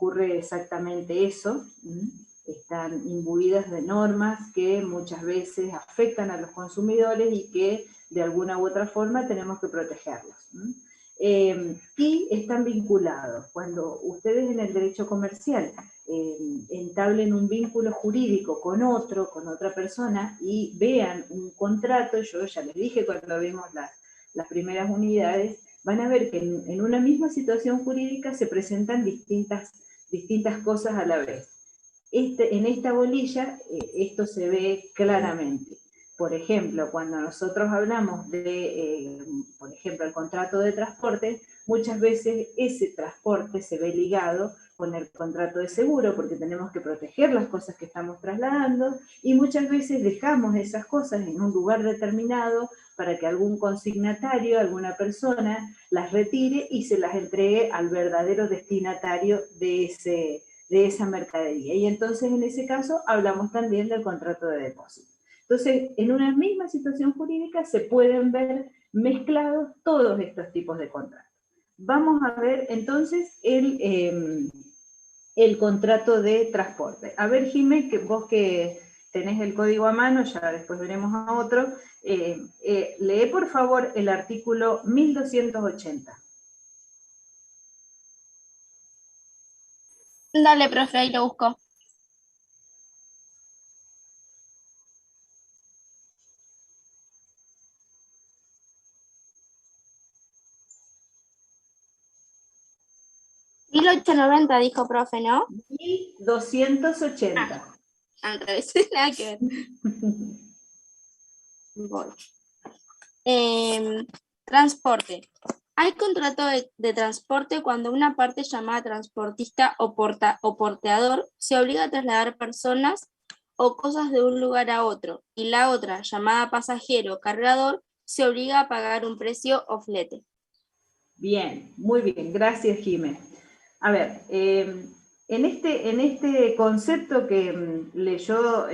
ocurre exactamente eso. Están imbuidas de normas que muchas veces afectan a los consumidores y que de alguna u otra forma tenemos que protegerlos. Y están vinculados. Cuando ustedes en el derecho comercial entablen un vínculo jurídico con otra persona y vean un contrato, yo ya les dije cuando vimos las primeras unidades, van a ver que en una misma situación jurídica se presentan distintas cosas a la vez. En esta bolilla esto se ve claramente. Por ejemplo, cuando nosotros hablamos de, por ejemplo, el contrato de transporte, muchas veces ese transporte se ve ligado con el contrato de seguro, porque tenemos que proteger las cosas que estamos trasladando, y muchas veces dejamos esas cosas en un lugar determinado para que algún consignatario, alguna persona, las retire y se las entregue al verdadero destinatario de esa mercadería. Y entonces en ese caso hablamos también del contrato de depósito. Entonces, en una misma situación jurídica se pueden ver mezclados todos estos tipos de contratos. Vamos a ver entonces el contrato de transporte. A ver, Jimé, que vos que tenés el código a mano, ya después veremos a otro, lee por favor el artículo 1280. Dale, profe, ahí lo busco. $1.890 dijo profe, ¿no? 1280. Al revés, nada que ver. Voy. Transporte. Hay contrato de transporte cuando una parte llamada transportista o porteador se obliga a trasladar personas o cosas de un lugar a otro, y la otra, llamada pasajero o cargador, se obliga a pagar un precio o flete. Bien, muy bien, gracias, Jimé. A ver, en este concepto que leyó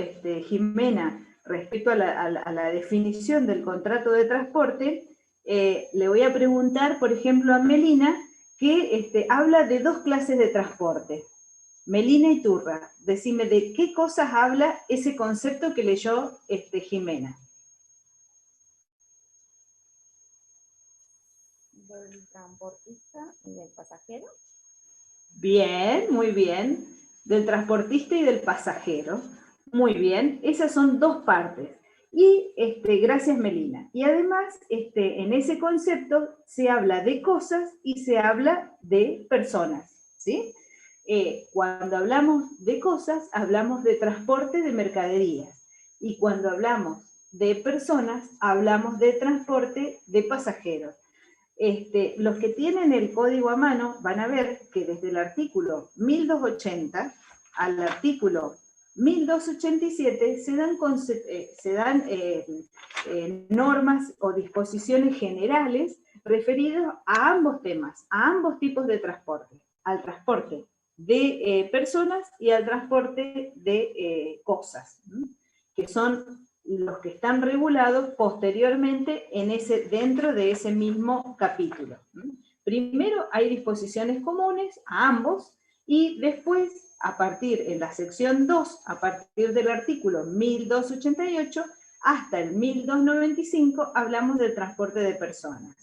Jimena respecto a la definición del contrato de transporte, le voy a preguntar, por ejemplo, a Melina, que habla de dos clases de transporte. Melina y Turra, decime de qué cosas habla ese concepto que leyó Jimena. Del transportista y del pasajero. Bien, muy bien. Del transportista y del pasajero. Muy bien, esas son dos partes. Y gracias, Melina. Y además, en ese concepto se habla de cosas y se habla de personas, ¿sí? Cuando hablamos de cosas, hablamos de transporte de mercaderías. Y cuando hablamos de personas, hablamos de transporte de pasajeros. Los que tienen el código a mano van a ver que desde el artículo 1280 al artículo 1287 se dan normas o disposiciones generales referidas a ambos temas, a ambos tipos de transporte, al transporte de personas y al transporte de cosas, que son los que están regulados posteriormente dentro de ese mismo capítulo. Primero hay disposiciones comunes a ambos, y después, en la sección 2, a partir del artículo 1288 hasta el 1295, hablamos del transporte de personas.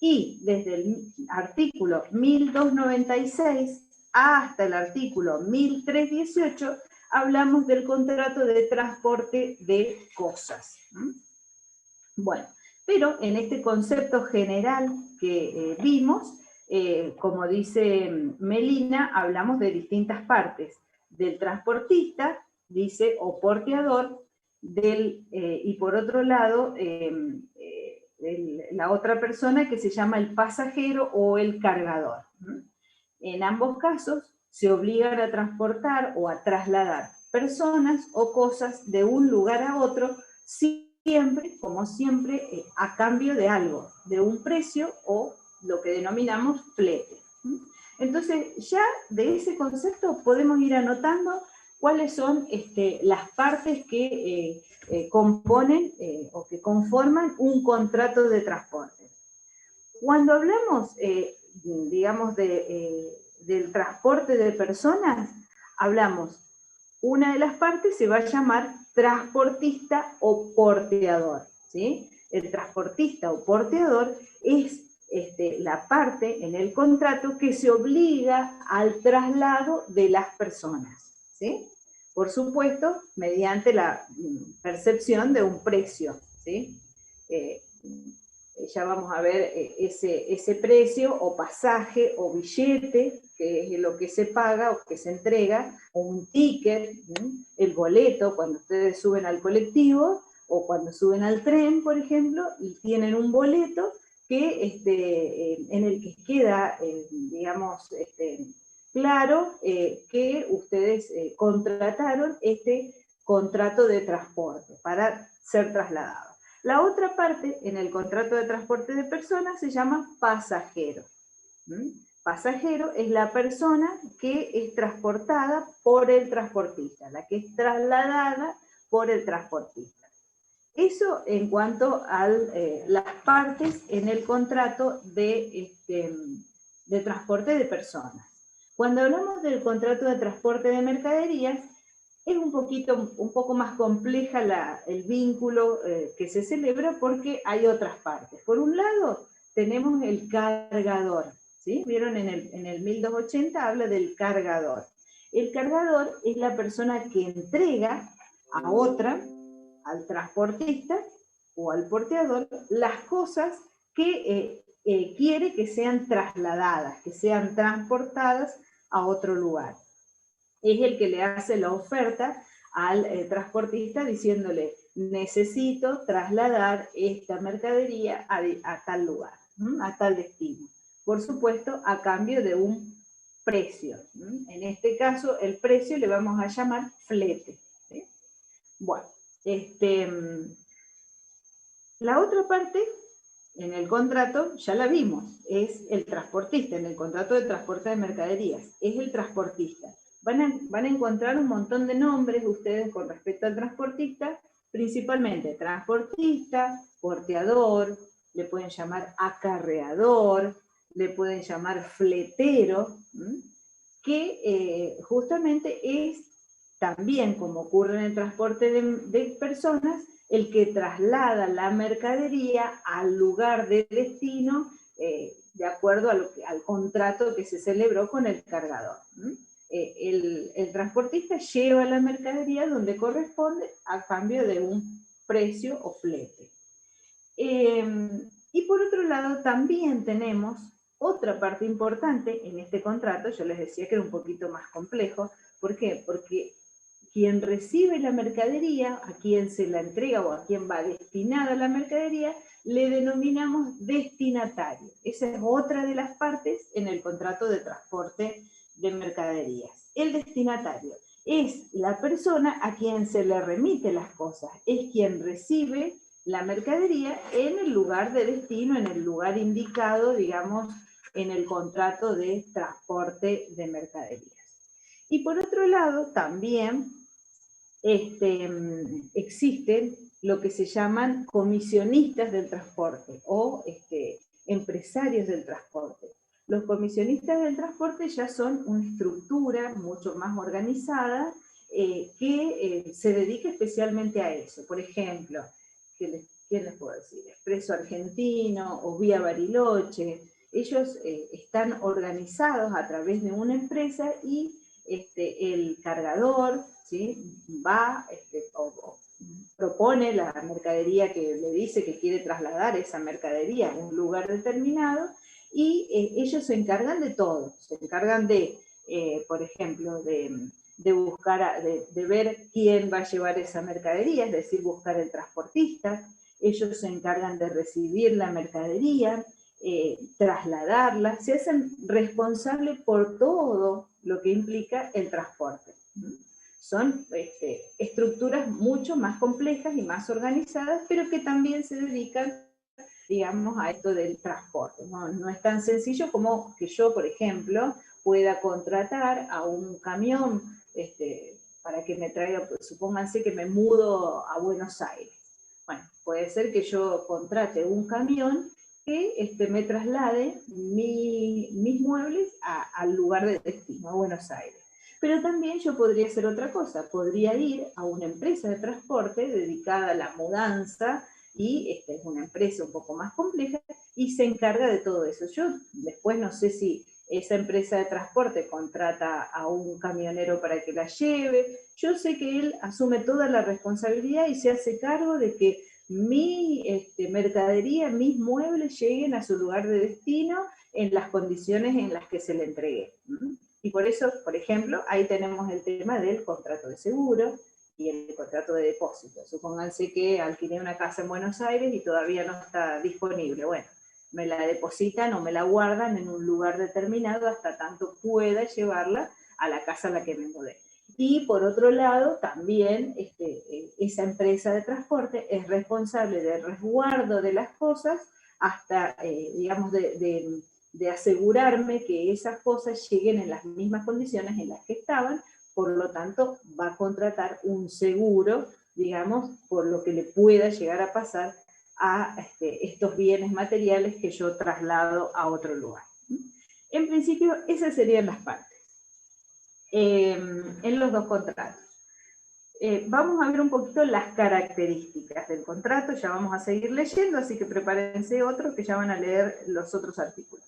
Y desde el artículo 1296 hasta el artículo 1318, hablamos del contrato de transporte de cosas. Bueno, pero en este concepto general que vimos, como dice Melina, hablamos de distintas partes. Del transportista, dice, o porteador, y por otro lado, la otra persona que se llama el pasajero o el cargador. En ambos casos, se obligan a transportar o a trasladar personas o cosas de un lugar a otro, siempre, como siempre, a cambio de algo, de un precio o lo que denominamos flete. Entonces, ya de ese concepto podemos ir anotando cuáles son las partes que componen o que conforman un contrato de transporte. Cuando hablamos, digamos, de del transporte de personas, hablamos, una de las partes se va a llamar transportista o porteador, ¿sí? El transportista o porteador es la parte en el contrato que se obliga al traslado de las personas, ¿sí? Por supuesto, mediante la percepción de un precio, ¿sí? Ya vamos a ver ese precio o pasaje o billete, que es lo que se paga o que se entrega, o un ticket, el boleto, cuando ustedes suben al colectivo o cuando suben al tren, por ejemplo, y tienen un boleto que, en el que queda, digamos, claro que ustedes contrataron este contrato de transporte para ser trasladados. La otra parte en el contrato de transporte de personas se llama pasajero. Pasajero es la persona que es transportada por el transportista, la que es trasladada por el transportista. Eso en cuanto a las partes en el contrato de transporte de personas. Cuando hablamos del contrato de transporte de mercaderías, es un poco más compleja el vínculo que se celebra porque hay otras partes. Por un lado, tenemos el cargador, ¿sí? Vieron en el 1280 habla del cargador. El cargador es la persona que entrega a otra, al transportista o al porteador, las cosas que quiere que sean trasladadas, que sean transportadas a otro lugar. Es el que le hace la oferta al transportista diciéndole, necesito trasladar esta mercadería a tal lugar, a tal destino. Por supuesto, a cambio de un precio. En este caso, el precio le vamos a llamar flete. ¿Sí? Bueno, la otra parte, en el contrato, ya la vimos, es el transportista, en el contrato de transporte de mercaderías, es el transportista. Van a encontrar un montón de nombres ustedes con respecto al transportista, principalmente transportista, porteador, le pueden llamar acarreador, le pueden llamar fletero, que justamente es también, como ocurre en el transporte de personas, el que traslada la mercadería al lugar de destino de acuerdo al contrato que se celebró con el cargador. El transportista lleva la mercadería donde corresponde a cambio de un precio o flete. Y por otro lado también tenemos otra parte importante en este contrato, yo les decía que era un poquito más complejo. ¿Por qué? Porque quien recibe la mercadería, a quien se la entrega o a quien va destinada la mercadería, le denominamos destinatario. Esa es otra de las partes en el contrato de transporte de mercaderías. El destinatario es la persona a quien se le remite las cosas, es quien recibe la mercadería en el lugar de destino, en el lugar indicado, digamos, en el contrato de transporte de mercaderías. Y por otro lado, también existen lo que se llaman comisionistas del transporte o empresarios del transporte. Los comisionistas del transporte ya son una estructura mucho más organizada que se dedica especialmente a eso. Por ejemplo, ¿quién les puedo decir? Expreso Argentino o Vía Bariloche. Ellos están organizados a través de una empresa y el cargador, ¿sí? Va o propone la mercadería que le dice que quiere trasladar esa mercadería a un lugar determinado y ellos se encargan de todo. Se encargan de, por ejemplo, de buscar, de ver quién va a llevar esa mercadería, es decir, buscar el transportista. Ellos se encargan de recibir la mercadería, trasladarla, se hacen responsables por todo lo que implica el transporte. Son estructuras mucho más complejas y más organizadas, pero que también se dedican, digamos, a esto del transporte. No es tan sencillo como que yo, por ejemplo, pueda contratar a un camión para que me traiga, pues, supónganse que me mudo a Buenos Aires. Bueno, puede ser que yo contrate un camión que me traslade mis muebles al lugar de destino, a Buenos Aires. Pero también yo podría hacer otra cosa, podría ir a una empresa de transporte dedicada a la mudanza, y esta es una empresa un poco más compleja, y se encarga de todo eso. Yo después no sé si esa empresa de transporte contrata a un camionero para que la lleve. Yo sé que él asume toda la responsabilidad y se hace cargo de que mi mercadería, mis muebles lleguen a su lugar de destino en las condiciones en las que se le entregué. Y por eso, por ejemplo, ahí tenemos el tema del contrato de seguro y el contrato de depósito. Supónganse que alquilé una casa en Buenos Aires y todavía no está disponible. Bueno, me la depositan o me la guardan en un lugar determinado hasta tanto pueda llevarla a la casa a la que me mudé. Y por otro lado, también esa empresa de transporte es responsable del resguardo de las cosas hasta, digamos, de asegurarme que esas cosas lleguen en las mismas condiciones en las que estaban. Por lo tanto, va a contratar un seguro, digamos, por lo que le pueda llegar a pasar a estos bienes materiales que yo traslado a otro lugar. En principio, esas serían las partes en los dos contratos. Vamos a ver un poquito las características del contrato, ya vamos a seguir leyendo, así que prepárense otros que ya van a leer los otros artículos.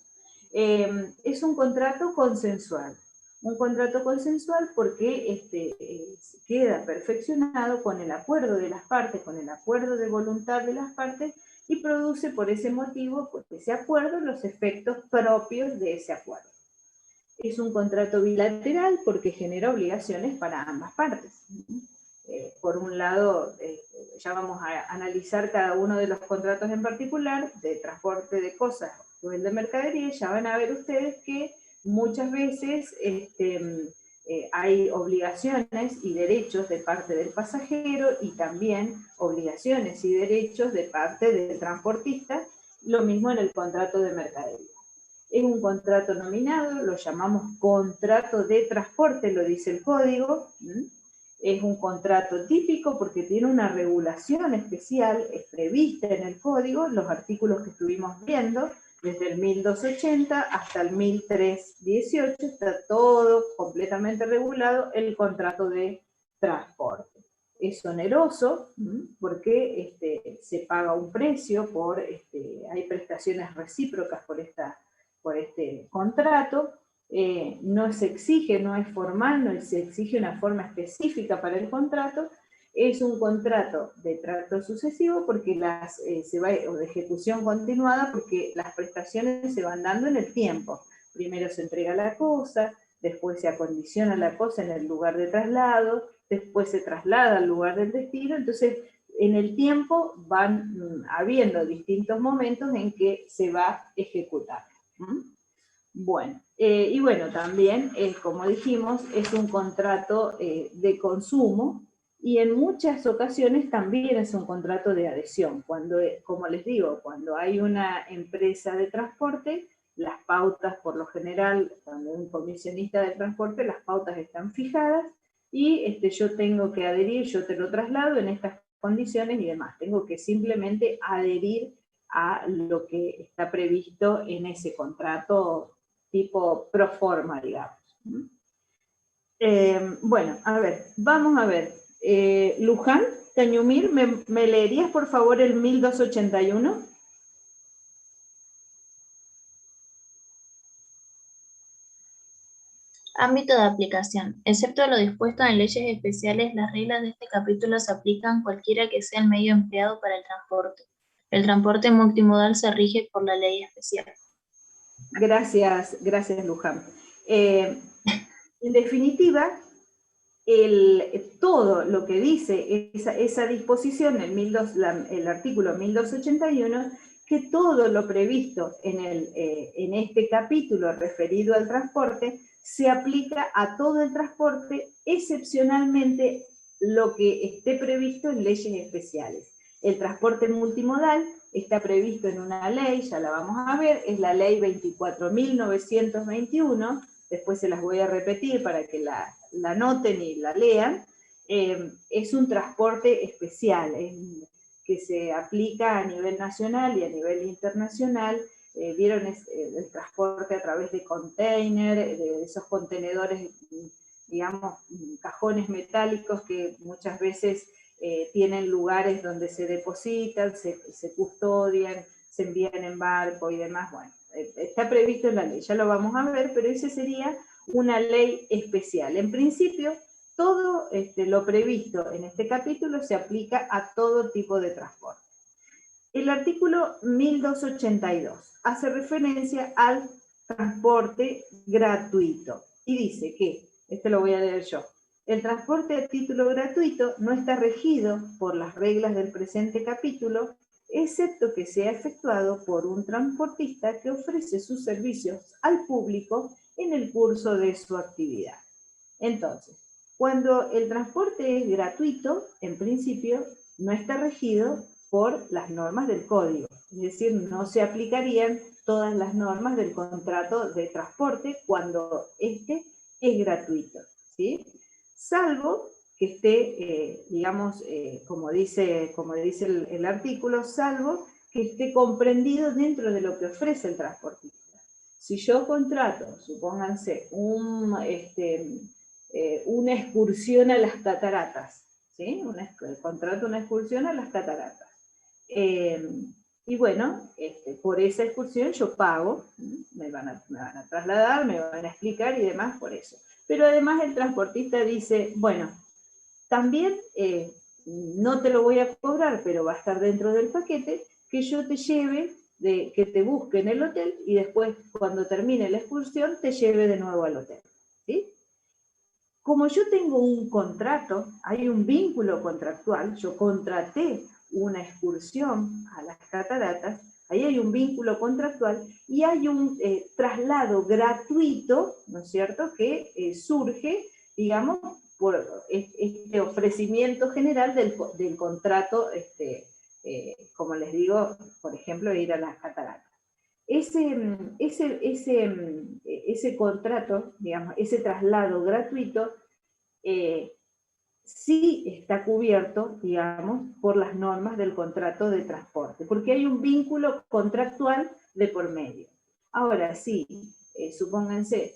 Es un contrato consensual. Un contrato consensual porque queda perfeccionado con el acuerdo de las partes, con el acuerdo de voluntad de las partes, y produce por ese motivo, por ese acuerdo, los efectos propios de ese acuerdo. Es un contrato bilateral porque genera obligaciones para ambas partes. Por un lado, ya vamos a analizar cada uno de los contratos en particular, de transporte de cosas o el de mercadería, ya van a ver ustedes que muchas veces hay obligaciones y derechos de parte del pasajero y también obligaciones y derechos de parte del transportista, lo mismo en el contrato de mercadería. Es un contrato nominado, lo llamamos contrato de transporte, lo dice el código. Es un contrato típico porque tiene una regulación especial, es prevista en el código, los artículos que estuvimos viendo, desde el 1280 hasta el 1318, está todo completamente regulado el contrato de transporte. Es oneroso porque se paga un precio, hay prestaciones recíprocas por este contrato. No se exige, no es formal, no se exige una forma específica para el contrato. Es un contrato de trato sucesivo porque o de ejecución continuada, porque las prestaciones se van dando en el tiempo. Primero se entrega la cosa, después se acondiciona la cosa en el lugar de traslado, después se traslada al lugar del destino. Entonces, en el tiempo van habiendo distintos momentos en que se va ejecutando. Bueno, y bueno, también, como dijimos, es un contrato de consumo, y en muchas ocasiones también es un contrato de adhesión. Cuando, como les digo, cuando hay una empresa de transporte, las pautas, por lo general, cuando hay un comisionista de transporte, las pautas están fijadas, y yo tengo que adherir, yo te lo traslado en estas condiciones y demás. Tengo que simplemente adherir a lo que está previsto en ese contrato tipo pro forma, digamos. Bueno, a ver, vamos a ver. Luján, Cañumir, ¿me leerías por favor el 1281? Ámbito de aplicación. Excepto lo dispuesto en leyes especiales, las reglas de este capítulo se aplican cualquiera que sea el medio empleado para el transporte. El transporte multimodal se rige por la ley especial. Gracias, Luján. En definitiva, todo lo que dice esa disposición, el artículo 1281, que todo lo previsto en este capítulo referido al transporte se aplica a todo el transporte, excepcionalmente lo que esté previsto en leyes especiales. El transporte multimodal está previsto en una ley, ya la vamos a ver, es la ley 24.921, después se las voy a repetir para que la noten y la lean. Es un transporte especial, que se aplica a nivel nacional y a nivel internacional. Vieron el transporte a través de container, de esos contenedores, digamos, cajones metálicos que muchas veces tienen lugares donde se depositan, se custodian, se envían en barco y demás. Bueno, está previsto en la ley, ya lo vamos a ver, pero esa sería una ley especial. En principio, todo lo previsto en este capítulo se aplica a todo tipo de transporte. El artículo 1282 hace referencia al transporte gratuito y dice que, lo voy a leer yo, el transporte a título gratuito no está regido por las reglas del presente capítulo, excepto que sea efectuado por un transportista que ofrece sus servicios al público en el curso de su actividad. Entonces, cuando el transporte es gratuito, en principio, no está regido por las normas del código, es decir, no se aplicarían todas las normas del contrato de transporte cuando este es gratuito, ¿sí? Salvo que esté, digamos, como dice el artículo, salvo que esté comprendido dentro de lo que ofrece el transportista. Si yo contrato, supónganse, una excursión a las cataratas, ¿sí? Contrato una excursión a las cataratas. Y bueno, por esa excursión yo pago, me van a trasladar, me van a explicar y demás por eso. Pero además el transportista dice, bueno, también no te lo voy a cobrar, pero va a estar dentro del paquete, que yo te lleve, que te busque en el hotel y después, cuando termine la excursión, te lleve de nuevo al hotel, ¿sí? Como yo tengo un contrato, hay un vínculo contractual, yo contraté una excursión a las cataratas, ahí hay un vínculo contractual y hay un traslado gratuito, ¿no es cierto?, que surge, digamos, por este ofrecimiento general del contrato, como les digo, por ejemplo, ir a las cataratas. Ese contrato, digamos, ese traslado gratuito, sí está cubierto, digamos, por las normas del contrato de transporte, porque hay un vínculo contractual de por medio. Ahora, sí, supónganse,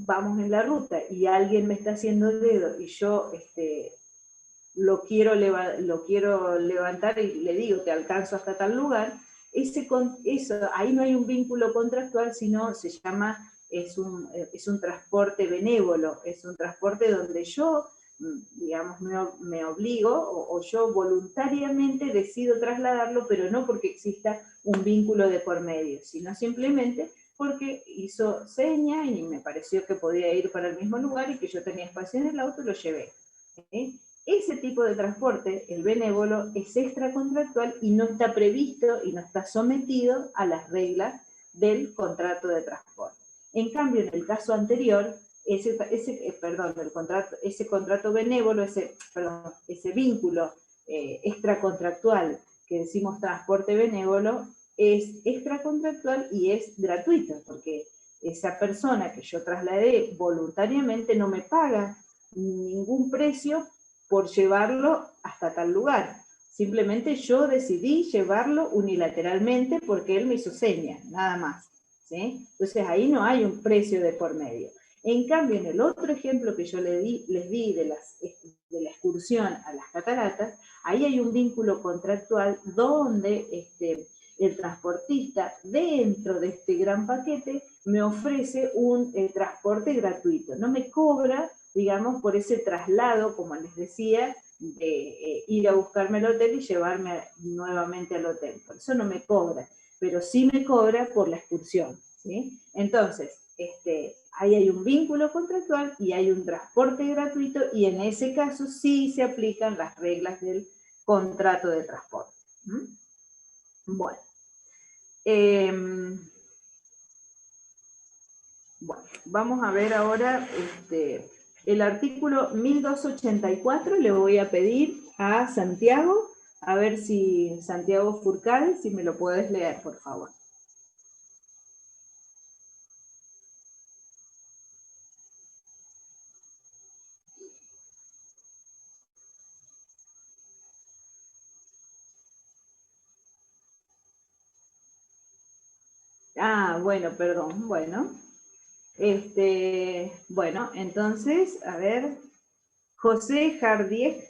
vamos en la ruta y alguien me está haciendo el dedo y yo lo quiero levantar y le digo, te alcanzo hasta tal lugar, ahí no hay un vínculo contractual, sino se llama, es un transporte benévolo, es un transporte donde yo, digamos, me obligo o yo voluntariamente decido trasladarlo, pero no porque exista un vínculo de por medio, sino simplemente porque hizo seña y me pareció que podía ir para el mismo lugar y que yo tenía espacio en el auto y lo llevé. Ese tipo de transporte, el benévolo, es extracontractual y no está previsto y no está sometido a las reglas del contrato de transporte. En cambio, en el caso anterior, ese contrato benévolo, ese vínculo extracontractual que decimos transporte benévolo, es extracontractual y es gratuito, porque esa persona que yo trasladé voluntariamente no me paga ningún precio por llevarlo hasta tal lugar. Simplemente yo decidí llevarlo unilateralmente porque él me hizo seña, nada más, ¿sí? Entonces ahí no hay un precio de por medio. En cambio, en el otro ejemplo que yo les di de la excursión a las cataratas, ahí hay un vínculo contractual donde el transportista, dentro de este gran paquete, me ofrece un transporte gratuito. No me cobra, digamos, por ese traslado, como les decía, de ir a buscarme al hotel y llevarme nuevamente al hotel. Por eso no me cobra, pero sí me cobra por la excursión, ¿sí? Entonces, ahí hay un vínculo contractual y hay un transporte gratuito y en ese caso sí se aplican las reglas del contrato de transporte. Bueno. Bueno, vamos a ver ahora el artículo 1284. Le voy a pedir a Santiago, a ver si Santiago Furcal, si me lo puedes leer, por favor. Bueno, perdón, bueno. Bueno, entonces, a ver, José Jardiek,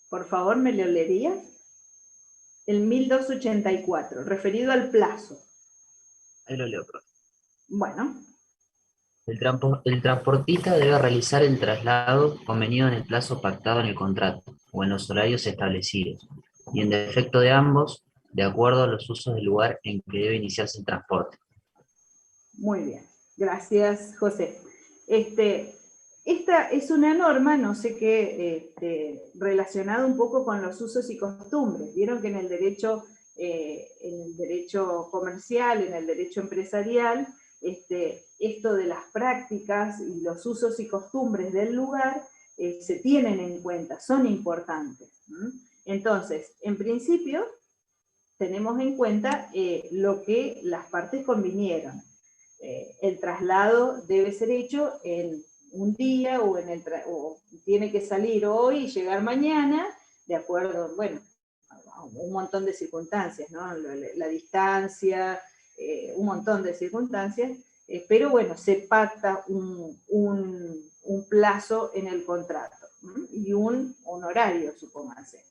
por favor, ¿me lo leerías? El 1284, referido al plazo. Ahí lo leo, profe. Bueno, El transportista debe realizar el traslado convenido en el plazo pactado en el contrato o en los horarios establecidos, y en defecto de ambos, de acuerdo a los usos del lugar en que debe iniciarse el transporte. muy bien. Gracias, José. Esta es una norma, no sé qué, relacionada un poco con los usos y costumbres. Vieron que en el derecho comercial, en el derecho empresarial, esto de las prácticas y los usos y costumbres del lugar se tienen en cuenta, son importantes. Entonces, en principio, tenemos en cuenta lo que las partes convinieron. El traslado debe ser hecho en un día o tiene que salir hoy y llegar mañana, de acuerdo, bueno, a un montón de circunstancias, ¿no? La distancia, un montón de circunstancias, pero bueno, se pacta un plazo en el contrato y un horario, supóngase.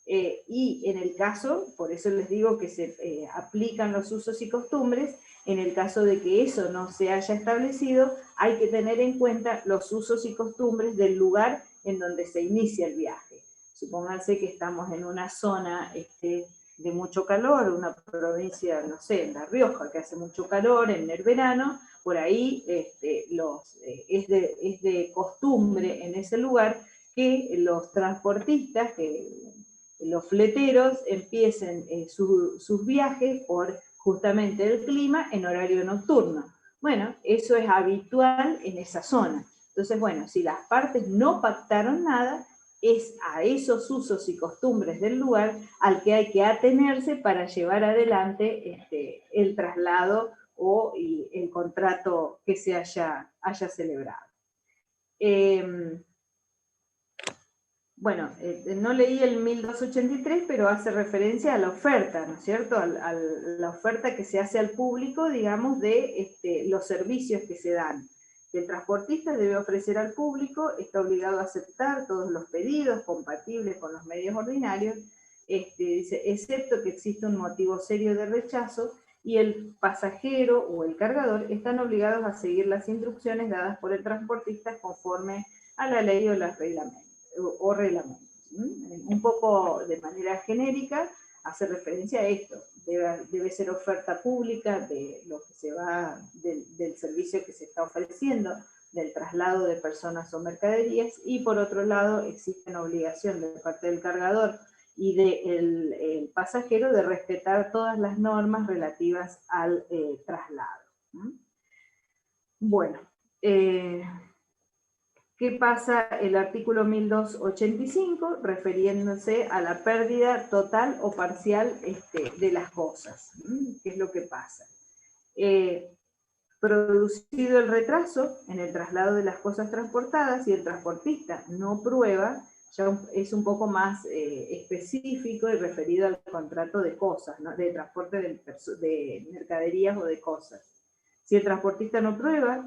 Y en el caso, por eso les digo que se aplican los usos y costumbres, en el caso de que eso no se haya establecido, hay que tener en cuenta los usos y costumbres del lugar en donde se inicia el viaje. Supónganse que estamos en una zona de mucho calor, una provincia, no sé, en La Rioja, que hace mucho calor en el verano, por ahí es de costumbre en ese lugar que los transportistas, que los fleteros empiecen sus viajes por justamente el clima en horario nocturno. Bueno, eso es habitual en esa zona. Entonces, bueno, si las partes no pactaron nada, es a esos usos y costumbres del lugar al que hay que atenerse para llevar adelante el traslado o el contrato que se haya celebrado. Bueno, no leí el 1283, pero hace referencia a la oferta, ¿no es cierto? A la oferta que se hace al público, digamos, de los servicios que se dan. El transportista debe ofrecer al público, está obligado a aceptar todos los pedidos compatibles con los medios ordinarios, dice, excepto que existe un motivo serio de rechazo, y el pasajero o el cargador están obligados a seguir las instrucciones dadas por el transportista conforme a la ley o los reglamentos. Un poco de manera genérica hace referencia a esto. Debe ser oferta pública de lo que se va del servicio que se está ofreciendo, del traslado de personas o mercaderías, y por otro lado existe una obligación de parte del cargador y del pasajero de respetar todas las normas relativas al traslado. Bueno, ¿qué pasa el artículo 1285? Refiriéndose a la pérdida total o parcial de las cosas. ¿Qué es lo que pasa? Producido el retraso en el traslado de las cosas transportadas, y el transportista no prueba, ya es un poco más específico y referido al contrato de cosas, ¿no? De transporte de mercaderías o de cosas. Si el transportista no prueba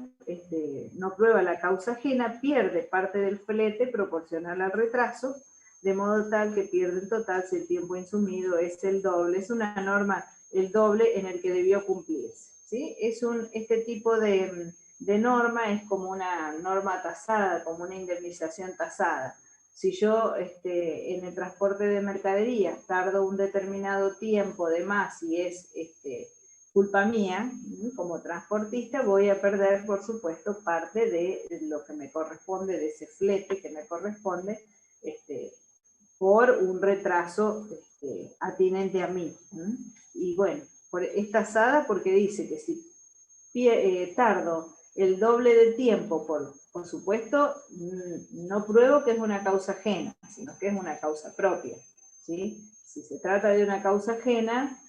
la causa ajena, pierde parte del flete proporcional al retraso, de modo tal que pierde en total si el tiempo insumido es el doble. Es una norma, el doble en el que debió cumplirse, ¿sí? Este tipo de norma es como una norma tasada, como una indemnización tasada. Si yo en el transporte de mercadería tardo un determinado tiempo de más y es culpa mía, como transportista, voy a perder, por supuesto, parte de lo que me corresponde, de ese flete que me corresponde, por un retraso atinente a mí. Y bueno, es tasada porque dice que si tardo el doble de tiempo, por supuesto, no pruebo que es una causa ajena, sino que es una causa propia, ¿sí? Si se trata de una causa ajena,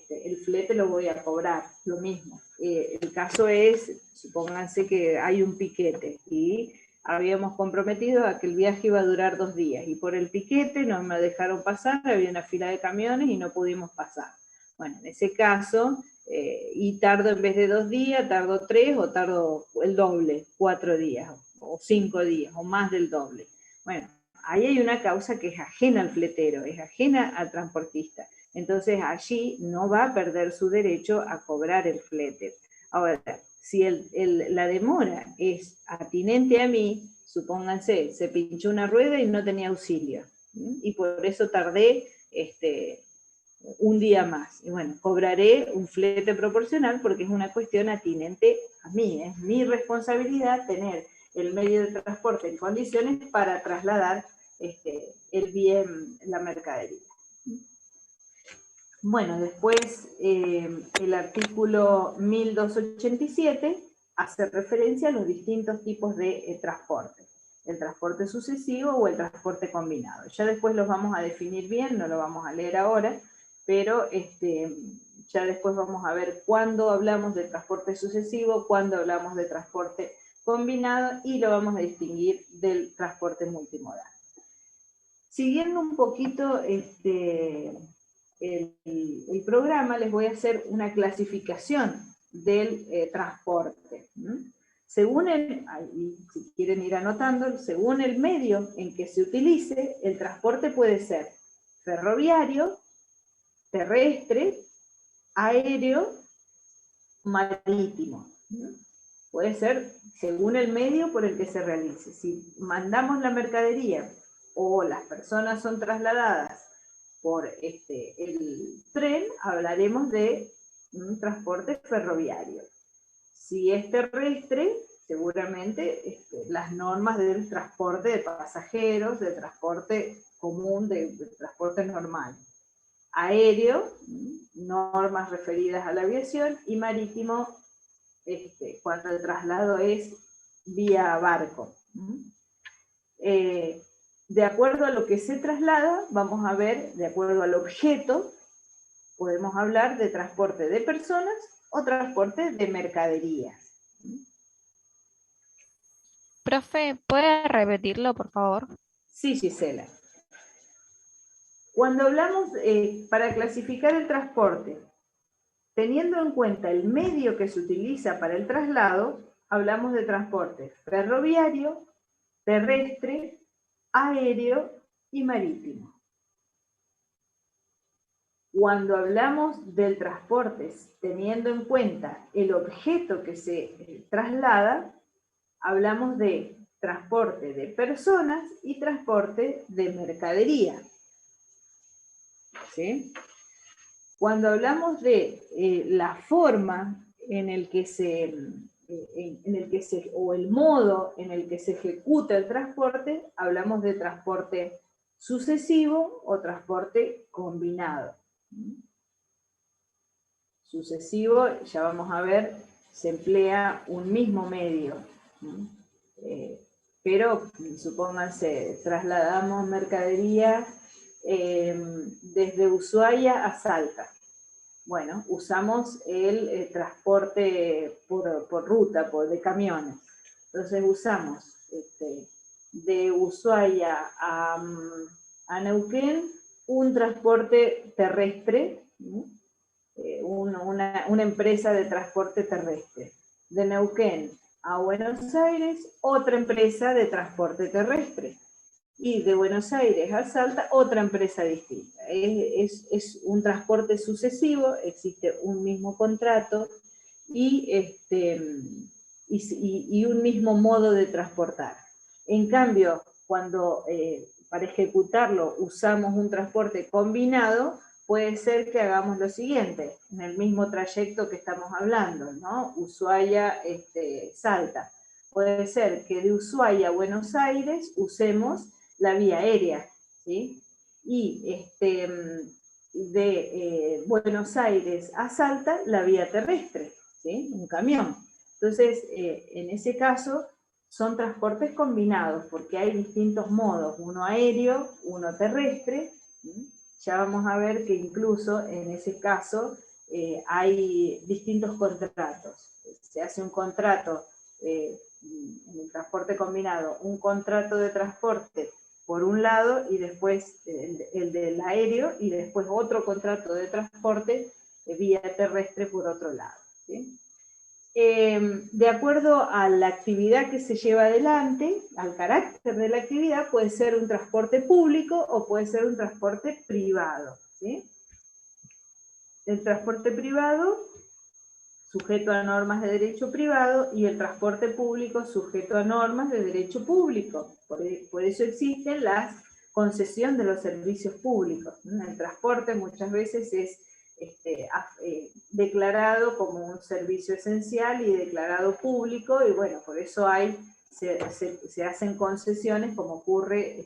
el flete lo voy a cobrar, lo mismo. El caso es, supónganse que hay un piquete y habíamos comprometido a que el viaje iba a durar 2 días y por el piquete no me dejaron pasar, había una fila de camiones y no pudimos pasar. Bueno, en ese caso, y tardo en vez de 2 días, tardo 3 o tardo el doble, 4 días o 5 días o más del doble. Bueno, ahí hay una causa que es ajena al fletero, es ajena al transportista. Entonces allí no va a perder su derecho a cobrar el flete. Ahora, si la demora es atinente a mí, supónganse, se pinchó una rueda y no tenía auxilio, y por eso tardé un día más. Y bueno, cobraré un flete proporcional porque es una cuestión atinente a mí, es mi responsabilidad tener el medio de transporte en condiciones para trasladar el bien, la mercadería. Bueno, después el artículo 1287 hace referencia a los distintos tipos de transporte. El transporte sucesivo o el transporte combinado. Ya después los vamos a definir bien, no lo vamos a leer ahora, pero ya después vamos a ver cuándo hablamos de transporte sucesivo, cuándo hablamos de transporte combinado, y lo vamos a distinguir del transporte multimodal. Siguiendo un poquito el programa, les voy a hacer una clasificación del transporte. Según si quieren ir anotando, según el medio en que se utilice, el transporte puede ser ferroviario, terrestre, aéreo, marítimo. Puede ser según el medio por el que se realice. Si mandamos la mercadería o las personas son trasladadas por el tren, hablaremos de un transporte ferroviario. Si es terrestre, seguramente las normas del transporte de pasajeros, de transporte común, de transporte normal. Aéreo, normas referidas a la aviación, y marítimo, cuando el traslado es vía barco. De acuerdo a lo que se traslada, vamos a ver, de acuerdo al objeto, podemos hablar de transporte de personas o transporte de mercaderías. Profe, ¿puede repetirlo, por favor? Sí, Gisela. Cuando hablamos, para clasificar el transporte, teniendo en cuenta el medio que se utiliza para el traslado, hablamos de transporte ferroviario, terrestre, aéreo y marítimo. Cuando hablamos del transporte, teniendo en cuenta el objeto que se traslada, hablamos de transporte de personas y transporte de mercadería. ¿Sí? Cuando hablamos de la forma en el que o el modo en el que se ejecuta el transporte, hablamos de transporte sucesivo o transporte combinado. Sucesivo, ya vamos a ver, se emplea un mismo medio, pero supónganse, trasladamos mercadería desde Ushuaia a Salta. Bueno, usamos el transporte por ruta, de camiones. Entonces usamos de Ushuaia a Neuquén un transporte terrestre, una empresa de transporte terrestre. De Neuquén a Buenos Aires, otra empresa de transporte terrestre. Y de Buenos Aires a Salta, otra empresa distinta. Es un transporte sucesivo, existe un mismo contrato y un mismo modo de transportar. En cambio, cuando para ejecutarlo usamos un transporte combinado, puede ser que hagamos lo siguiente, en el mismo trayecto que estamos hablando, ¿no? Ushuaia, Salta. Puede ser que de Ushuaia a Buenos Aires usemos la vía aérea, ¿sí? Y de Buenos Aires a Salta, la vía terrestre, ¿sí? Un camión. Entonces, en ese caso, son transportes combinados, porque hay distintos modos, uno aéreo, uno terrestre. Ya vamos a ver que incluso en ese caso hay distintos contratos. Se hace un contrato, en el transporte combinado, un contrato de transporte por un lado, y después el del aéreo, y después otro contrato de transporte vía terrestre por otro lado, ¿sí? De acuerdo a la actividad que se lleva adelante, al carácter de la actividad, puede ser un transporte público o puede ser un transporte privado, ¿sí? El transporte privado sujeto a normas de derecho privado y el transporte público sujeto a normas de derecho público. Por eso existen las concesión de los servicios públicos. El transporte muchas veces es declarado como un servicio esencial y declarado público, y bueno, por eso se hacen concesiones, como ocurre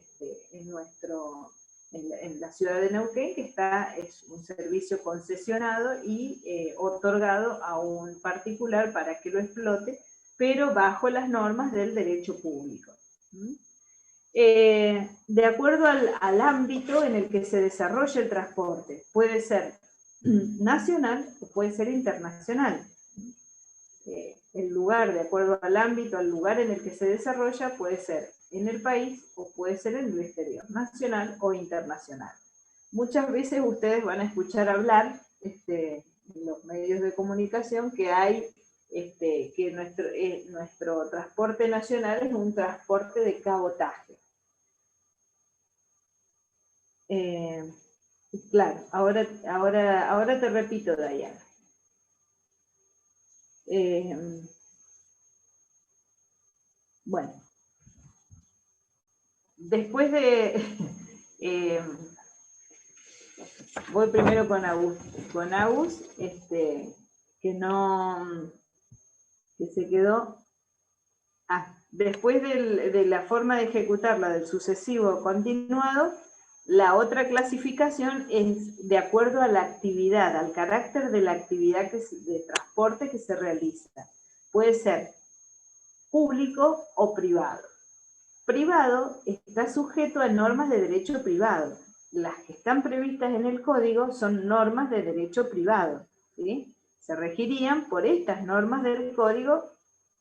en la ciudad de Neuquén, que es un servicio concesionado y otorgado a un particular para que lo explote, pero bajo las normas del derecho público. De acuerdo al ámbito en el que se desarrolla el transporte, puede ser nacional o puede ser internacional. El lugar, de acuerdo al ámbito, al lugar en el que se desarrolla, puede ser en el país o puede ser en el exterior, nacional o internacional. Muchas veces ustedes van a escuchar hablar en los medios de comunicación que hay que nuestro transporte nacional es un transporte de cabotaje. Claro, ahora te repito, Dayana. Bueno, después de... voy primero con Agus, que se quedó... después de la forma de ejecutarla del sucesivo continuado, la otra clasificación es de acuerdo a la actividad, al carácter de la actividad de transporte que se realiza. Puede ser público o privado. Privado está sujeto a normas de derecho privado. Las que están previstas en el código son normas de derecho privado, ¿sí? Se regirían por estas normas del código,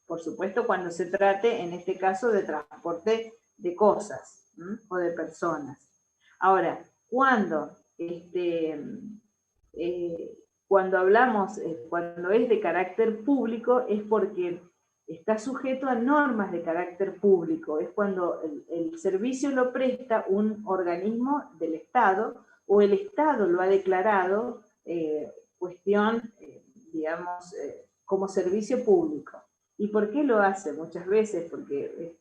por supuesto cuando se trate, en este caso, de transporte de cosas, ¿sí? O de personas. Ahora, cuando hablamos, cuando es de carácter público, es porque está sujeto a normas de carácter público, es cuando el servicio lo presta un organismo del Estado, o el Estado lo ha declarado como servicio público. ¿Y por qué lo hace? Muchas veces porque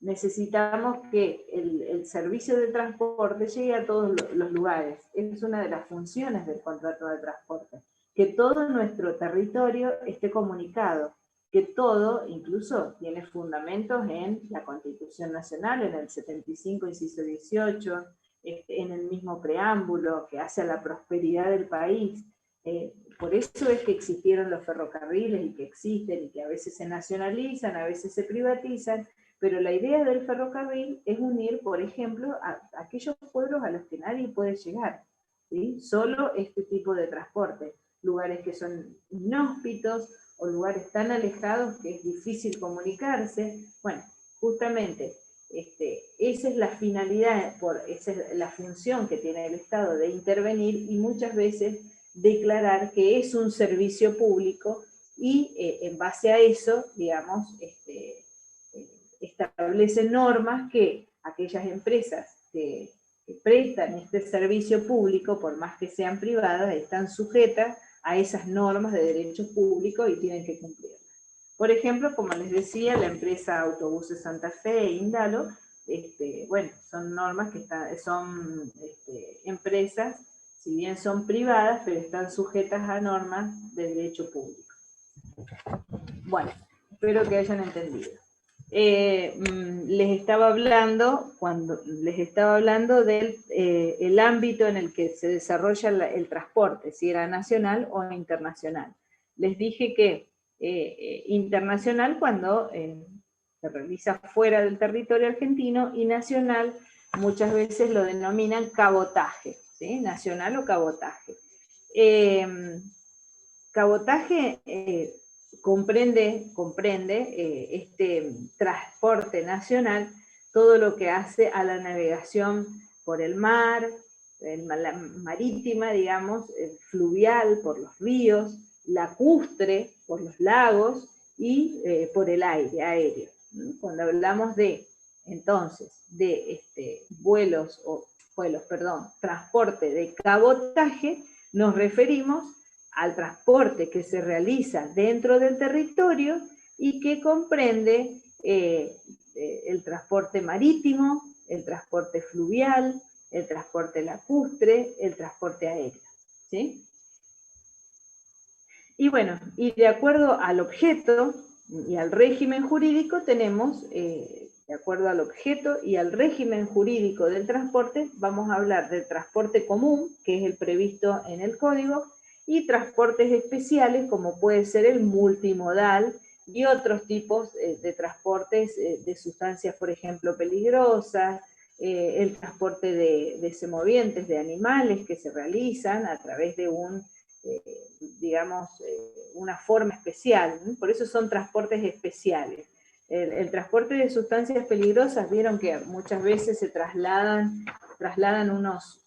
necesitamos que el servicio de transporte llegue a todos los lugares. Es una de las funciones del contrato de transporte, que todo nuestro territorio esté comunicado, que todo, incluso tiene fundamentos en la Constitución Nacional, en el 75, inciso 18, en el mismo preámbulo, que hace a la prosperidad del país. Por eso es que existieron los ferrocarriles y que existen, y que a veces se nacionalizan, a veces se privatizan, pero la idea del ferrocarril es unir, por ejemplo, a aquellos pueblos a los que nadie puede llegar, ¿sí? Solo este tipo de transporte, lugares que son inhóspitos o lugares tan alejados que es difícil comunicarse. Bueno, justamente esa es la finalidad, esa es la función que tiene el Estado de intervenir y muchas veces declarar que es un servicio público y en base a eso, digamos, establece normas que aquellas empresas que prestan este servicio público, por más que sean privadas, están sujetas a esas normas de derecho público y tienen que cumplirlas. Por ejemplo, como les decía, la empresa Autobuses Santa Fe e Indalo, bueno, son normas que son empresas, si bien son privadas, pero están sujetas a normas de derecho público. Bueno, espero que hayan entendido. Les estaba hablando del el ámbito en el que se desarrolla el transporte, si era nacional o internacional. Les dije que internacional cuando se realiza fuera del territorio argentino, y nacional muchas veces lo denominan cabotaje, ¿sí? Nacional o cabotaje. Cabotaje comprende este transporte nacional, todo lo que hace a la navegación por el mar, la marítima, digamos, fluvial por los ríos, lacustre por los lagos y por el aire, aéreo. Cuando hablamos de, entonces, de transporte de cabotaje, nos referimos al transporte que se realiza dentro del territorio y que comprende el transporte marítimo, el transporte fluvial, el transporte lacustre, el transporte aéreo. ¿Sí? Y bueno, y de acuerdo al objeto y al régimen jurídico tenemos, de acuerdo al objeto y al régimen jurídico del transporte, vamos a hablar del transporte común, que es el previsto en el código, y transportes especiales, como puede ser el multimodal, y otros tipos de transportes de sustancias, por ejemplo, peligrosas, el transporte de semovientes, de animales que se realizan a través de una forma especial, ¿no? Por eso son transportes especiales. El transporte de sustancias peligrosas, vieron que muchas veces se trasladan unos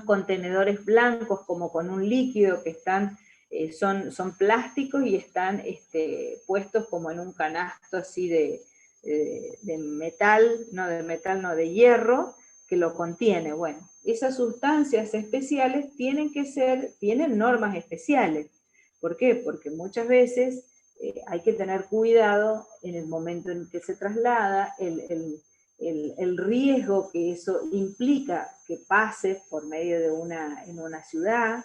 contenedores blancos como con un líquido que están, son plásticos y están puestos como en un canasto así de metal, de hierro, que lo contiene. Bueno, esas sustancias especiales tienen normas especiales. ¿Por qué? Porque muchas veces hay que tener cuidado en el momento en que se traslada, el riesgo que eso implica que pase por medio de en una ciudad,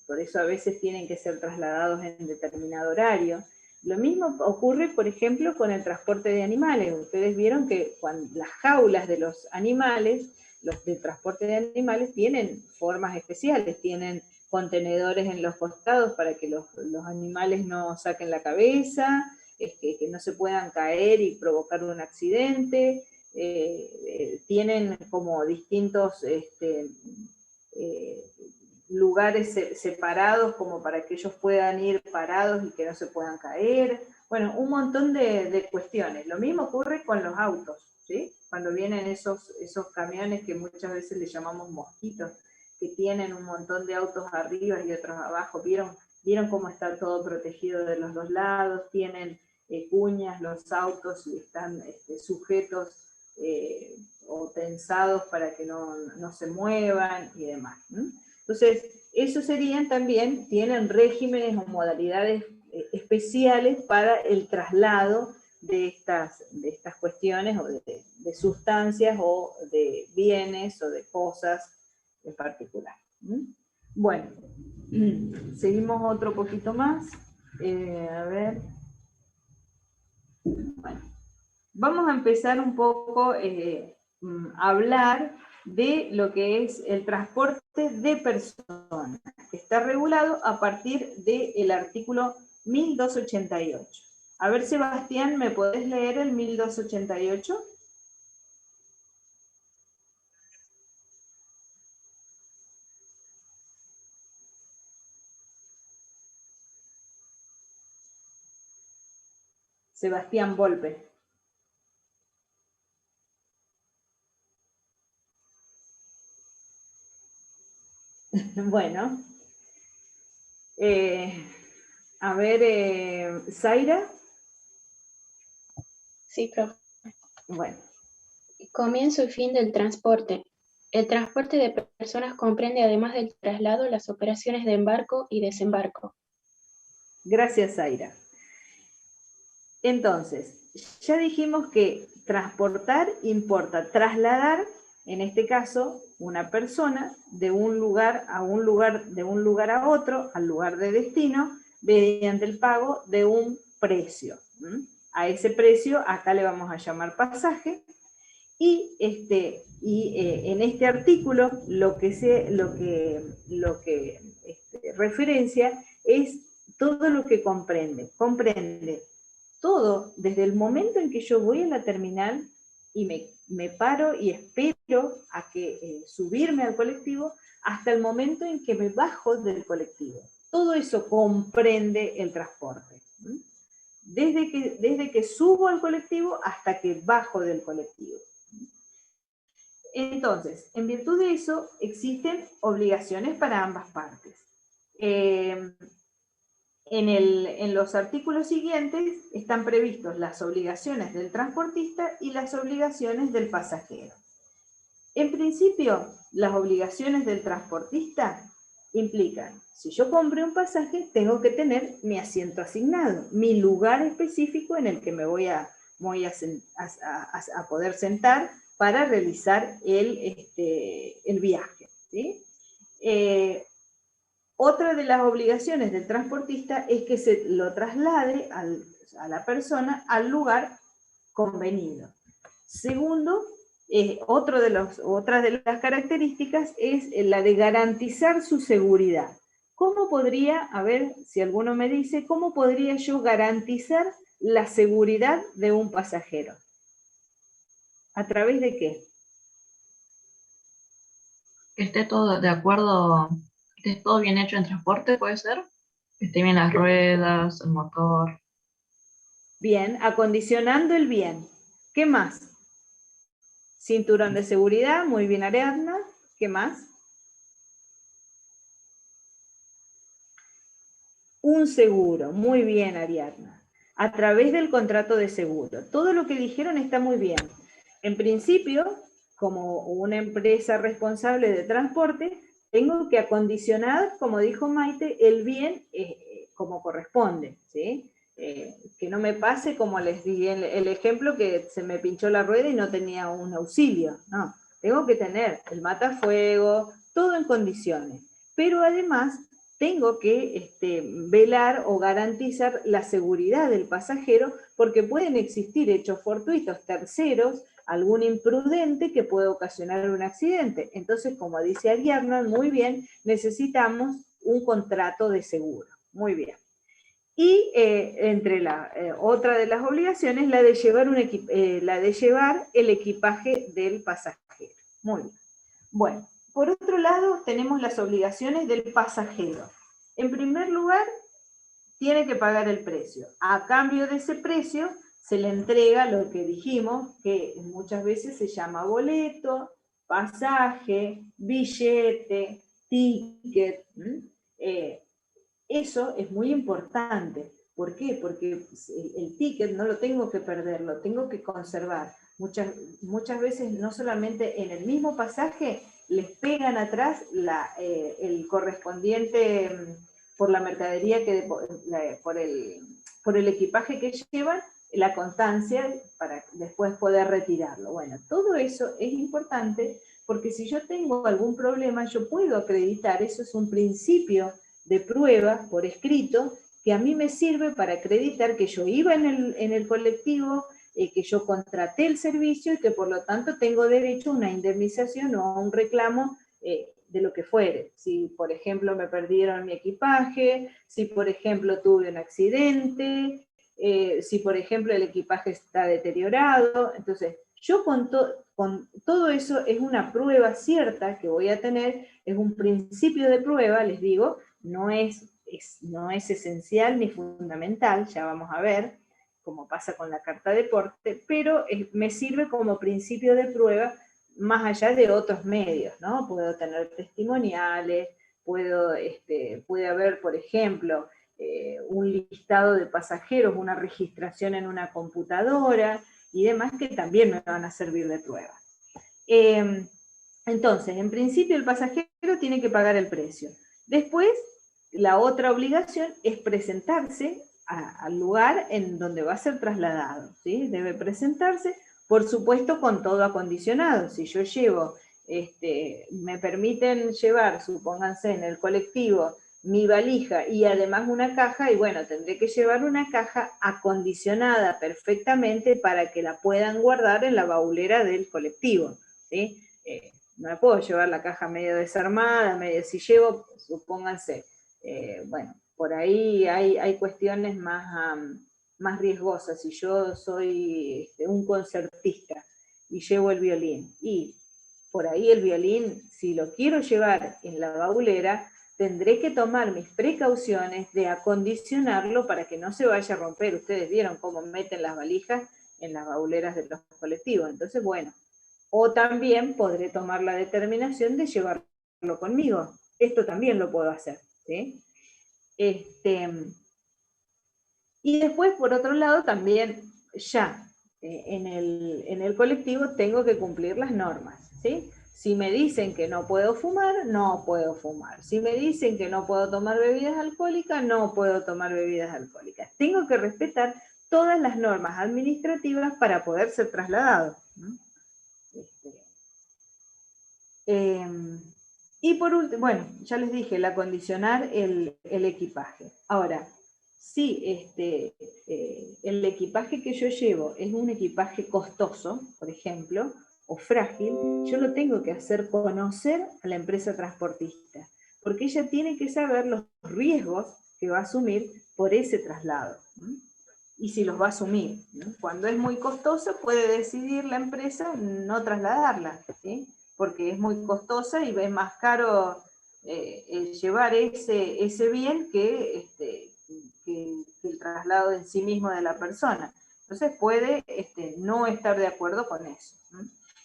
por eso a veces tienen que ser trasladados en determinado horario. Lo mismo ocurre, por ejemplo, con el transporte de animales. Ustedes vieron que las jaulas de los animales, los de transporte de animales, tienen formas especiales, tienen contenedores en los costados para que los animales no saquen la cabeza, que no se puedan caer y provocar un accidente, tienen como distintos lugares separados como para que ellos puedan ir parados y que no se puedan caer. Bueno, un montón de cuestiones. Lo mismo ocurre con los autos, ¿sí? Cuando vienen esos camiones que muchas veces les llamamos mosquitos, que tienen un montón de autos arriba y otros abajo. ¿Vieron cómo está todo protegido de los dos lados? Tienen cuñas los autos y están sujetos o tensados para que no se muevan y demás. Entonces, esos tienen regímenes o modalidades especiales para el traslado de estas cuestiones, o de sustancias, o de bienes, o de cosas en particular. Bueno, seguimos otro poquito más. A ver. Bueno, vamos a empezar un poco a hablar de lo que es el transporte de personas, que está regulado a partir del artículo 1288. A ver, Sebastián, ¿me podés leer el 1288? Sebastián Volpe. Bueno. A ver, Zaira. Sí, profe. Bueno. Comienzo y fin del transporte. El transporte de personas comprende, además del traslado, las operaciones de embarco y desembarco. Gracias, Zaira. Entonces, ya dijimos que transportar importa trasladar, en este caso, una persona de un lugar a otro, al lugar de destino, mediante el pago de un precio. A ese precio acá le vamos a llamar pasaje, y en este artículo lo que referencia es todo lo que comprende todo, desde el momento en que yo voy a la terminal y me paro y espero a que subirme al colectivo, hasta el momento en que me bajo del colectivo. Todo eso comprende el transporte. Desde que subo al colectivo hasta que bajo del colectivo. Entonces, en virtud de eso, existen obligaciones para ambas partes. En los artículos siguientes están previstos las obligaciones del transportista y las obligaciones del pasajero. En principio, las obligaciones del transportista implican, si yo compré un pasaje, tengo que tener mi asiento asignado, mi lugar específico en el que me voy a poder sentar para realizar el viaje, ¿sí? Otra de las obligaciones del transportista es que se lo traslade a la persona al lugar convenido. Segundo, otra de las características es la de garantizar su seguridad. ¿Cómo podría, a ver si alguno me dice, cómo podría yo garantizar la seguridad de un pasajero? ¿A través de qué? Que esté todo de acuerdo, que esté todo bien hecho en transporte, ¿puede ser? Que esté bien las ruedas, el motor. Bien, acondicionando el bien. ¿Qué más? Cinturón de seguridad, muy bien, Ariadna. ¿Qué más? Un seguro, muy bien, Ariadna. A través del contrato de seguro. Todo lo que dijeron está muy bien. En principio, como una empresa responsable de transporte, tengo que acondicionar, como dijo Maite, el bien como corresponde, ¿sí? Que no me pase como les di el ejemplo que se me pinchó la rueda y no tenía un auxilio. No, tengo que tener el matafuego, todo en condiciones. Pero además tengo que velar o garantizar la seguridad del pasajero porque pueden existir hechos fortuitos terceros, algún imprudente que puede ocasionar un accidente. Entonces, como dice Ariadna, muy bien, necesitamos un contrato de seguro. Muy bien. Y otra de las obligaciones, la de llevar el equipaje del pasajero. Muy bien. Bueno, por otro lado, tenemos las obligaciones del pasajero. En primer lugar, tiene que pagar el precio. A cambio de ese precio, se le entrega lo que dijimos, que muchas veces se llama boleto, pasaje, billete, ticket. Eso es muy importante. ¿Por qué? Porque el ticket no lo tengo que perder, lo tengo que conservar. Muchas veces, no solamente en el mismo pasaje, les pegan atrás el correspondiente por la mercadería, por el equipaje que llevan, la constancia para después poder retirarlo. Bueno, todo eso es importante porque si yo tengo algún problema, yo puedo acreditar, eso es un principio de prueba por escrito, que a mí me sirve para acreditar que yo iba en el colectivo, que yo contraté el servicio y que por lo tanto tengo derecho a una indemnización o a un reclamo de lo que fuere. Si, por ejemplo, me perdieron mi equipaje, si, por ejemplo, tuve un accidente, si, por ejemplo, el equipaje está deteriorado. Entonces, yo con todo eso es una prueba cierta que voy a tener, es un principio de prueba, les digo, no es esencial ni fundamental, ya vamos a ver, como pasa con la carta de porte, pero me sirve como principio de prueba más allá de otros medios, ¿no? Puedo tener testimoniales, puede haber, por ejemplo, un listado de pasajeros, una registración en una computadora y demás que también me van a servir de prueba. Entonces, en principio el pasajero tiene que pagar el precio. Después, la otra obligación es presentarse al lugar en donde va a ser trasladado, ¿sí? Debe presentarse, por supuesto, con todo acondicionado. Si yo llevo, me permiten llevar, supónganse, en el colectivo, mi valija y además una caja, y bueno, tendré que llevar una caja acondicionada perfectamente para que la puedan guardar en la baulera del colectivo, ¿sí? No me puedo llevar la caja medio desarmada, si llevo, supónganse, bueno, por ahí hay cuestiones más riesgosas. Si yo soy un concertista y llevo el violín, y por ahí el violín, si lo quiero llevar en la baulera, tendré que tomar mis precauciones de acondicionarlo para que no se vaya a romper. Ustedes vieron cómo meten las valijas en las bauleras de los colectivos. Entonces, bueno, O también podré tomar la determinación de llevarlo conmigo. Esto también lo puedo hacer, ¿sí? Y después, por otro lado, también ya en el colectivo tengo que cumplir las normas, ¿sí? Si me dicen que no puedo fumar, no puedo fumar. Si me dicen que no puedo tomar bebidas alcohólicas, no puedo tomar bebidas alcohólicas. Tengo que respetar todas las normas administrativas para poder ser trasladado, ¿no? Y por último, bueno, ya les dije, el acondicionar el equipaje. Ahora, si el equipaje que yo llevo es un equipaje costoso, por ejemplo, o frágil, yo lo tengo que hacer conocer a la empresa transportista, porque ella tiene que saber los riesgos que va a asumir por ese traslado, ¿no? Y si los va a asumir, ¿no? Cuando es muy costoso, puede decidir la empresa no trasladarla, ¿sí? Porque es muy costosa y es más caro llevar ese bien que el traslado en sí mismo de la persona. Entonces puede no estar de acuerdo con eso, ¿no?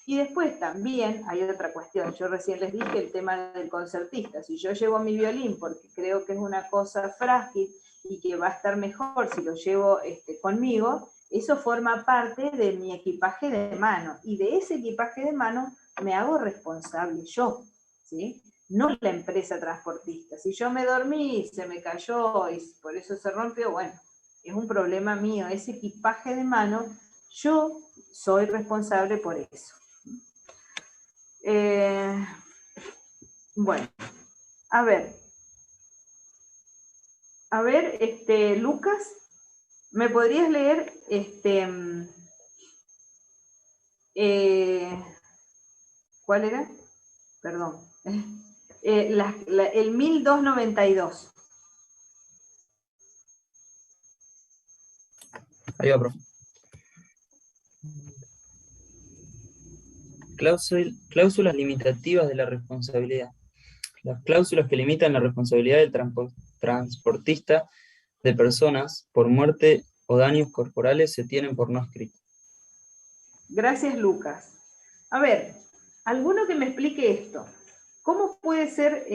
Y después también hay otra cuestión. Yo recién les dije el tema del concertista. Si yo llevo mi violín porque creo que es una cosa frágil y que va a estar mejor si lo llevo conmigo, eso forma parte de mi equipaje de mano. Y de ese equipaje de mano me hago responsable yo, ¿sí? No la empresa transportista. Si yo me dormí, se me cayó y por eso se rompió, bueno, es un problema mío. Ese equipaje de mano, yo soy responsable por eso. Bueno, a ver, Lucas, ¿me podrías leer ¿cuál era? Perdón. El 1292. Ahí va, profe. Cláusulas limitativas de la responsabilidad. Las cláusulas que limitan la responsabilidad del transportista de personas por muerte o daños corporales se tienen por no escrito. Gracias, Lucas. A ver, ¿alguno que me explique esto? ¿Cómo puede ser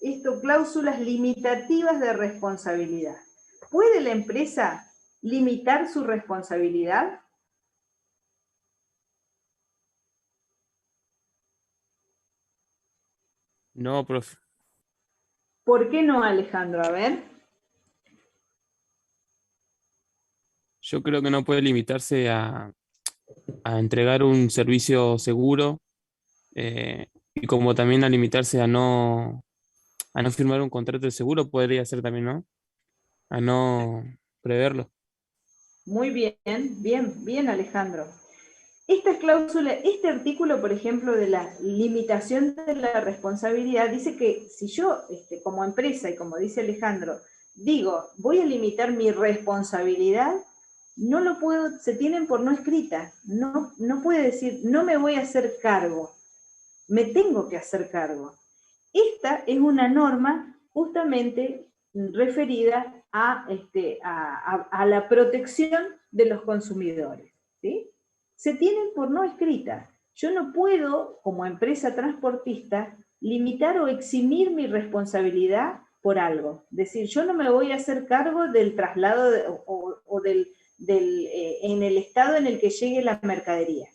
esto cláusulas limitativas de responsabilidad? ¿Puede la empresa limitar su responsabilidad? No, profe. ¿Por qué no, Alejandro? A ver. Yo creo que no puede limitarse a entregar un servicio seguro y como también a limitarse a no firmar un contrato de seguro, podría ser también, ¿no? A no preverlo. Muy bien, bien, bien, Alejandro. Esta cláusula, este artículo, por ejemplo, de la limitación de la responsabilidad, dice que si yo, como empresa, y como dice Alejandro, digo, voy a limitar mi responsabilidad, no lo puedo, se tienen por no escrita. No puede decir, no me voy a hacer cargo, me tengo que hacer cargo. Esta es una norma justamente referida a la protección de los consumidores, ¿sí? Se tienen por no escrita. Yo no puedo, como empresa transportista, limitar o eximir mi responsabilidad por algo. Es decir, yo no me voy a hacer cargo del traslado en el estado en el que llegue la mercadería.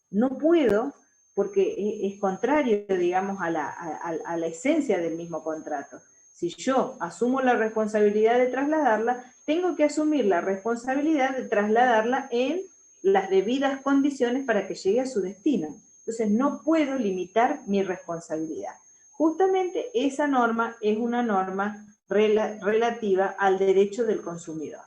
No puedo, porque es contrario, digamos, a la esencia del mismo contrato. Si yo asumo la responsabilidad de trasladarla, tengo que asumir la responsabilidad de trasladarla en las debidas condiciones para que llegue a su destino. Entonces, no puedo limitar mi responsabilidad. Justamente esa norma es una norma relativa al derecho del consumidor.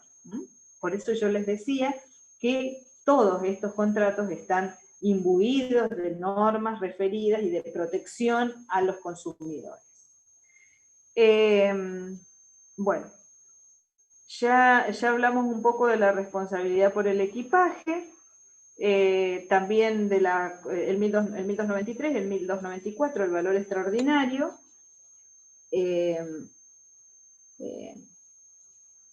Por eso yo les decía que todos estos contratos están imbuidos de normas referidas y de protección a los consumidores. Bueno, ya hablamos un poco de la responsabilidad por el equipaje, también de el 1293, el 1294, el valor extraordinario.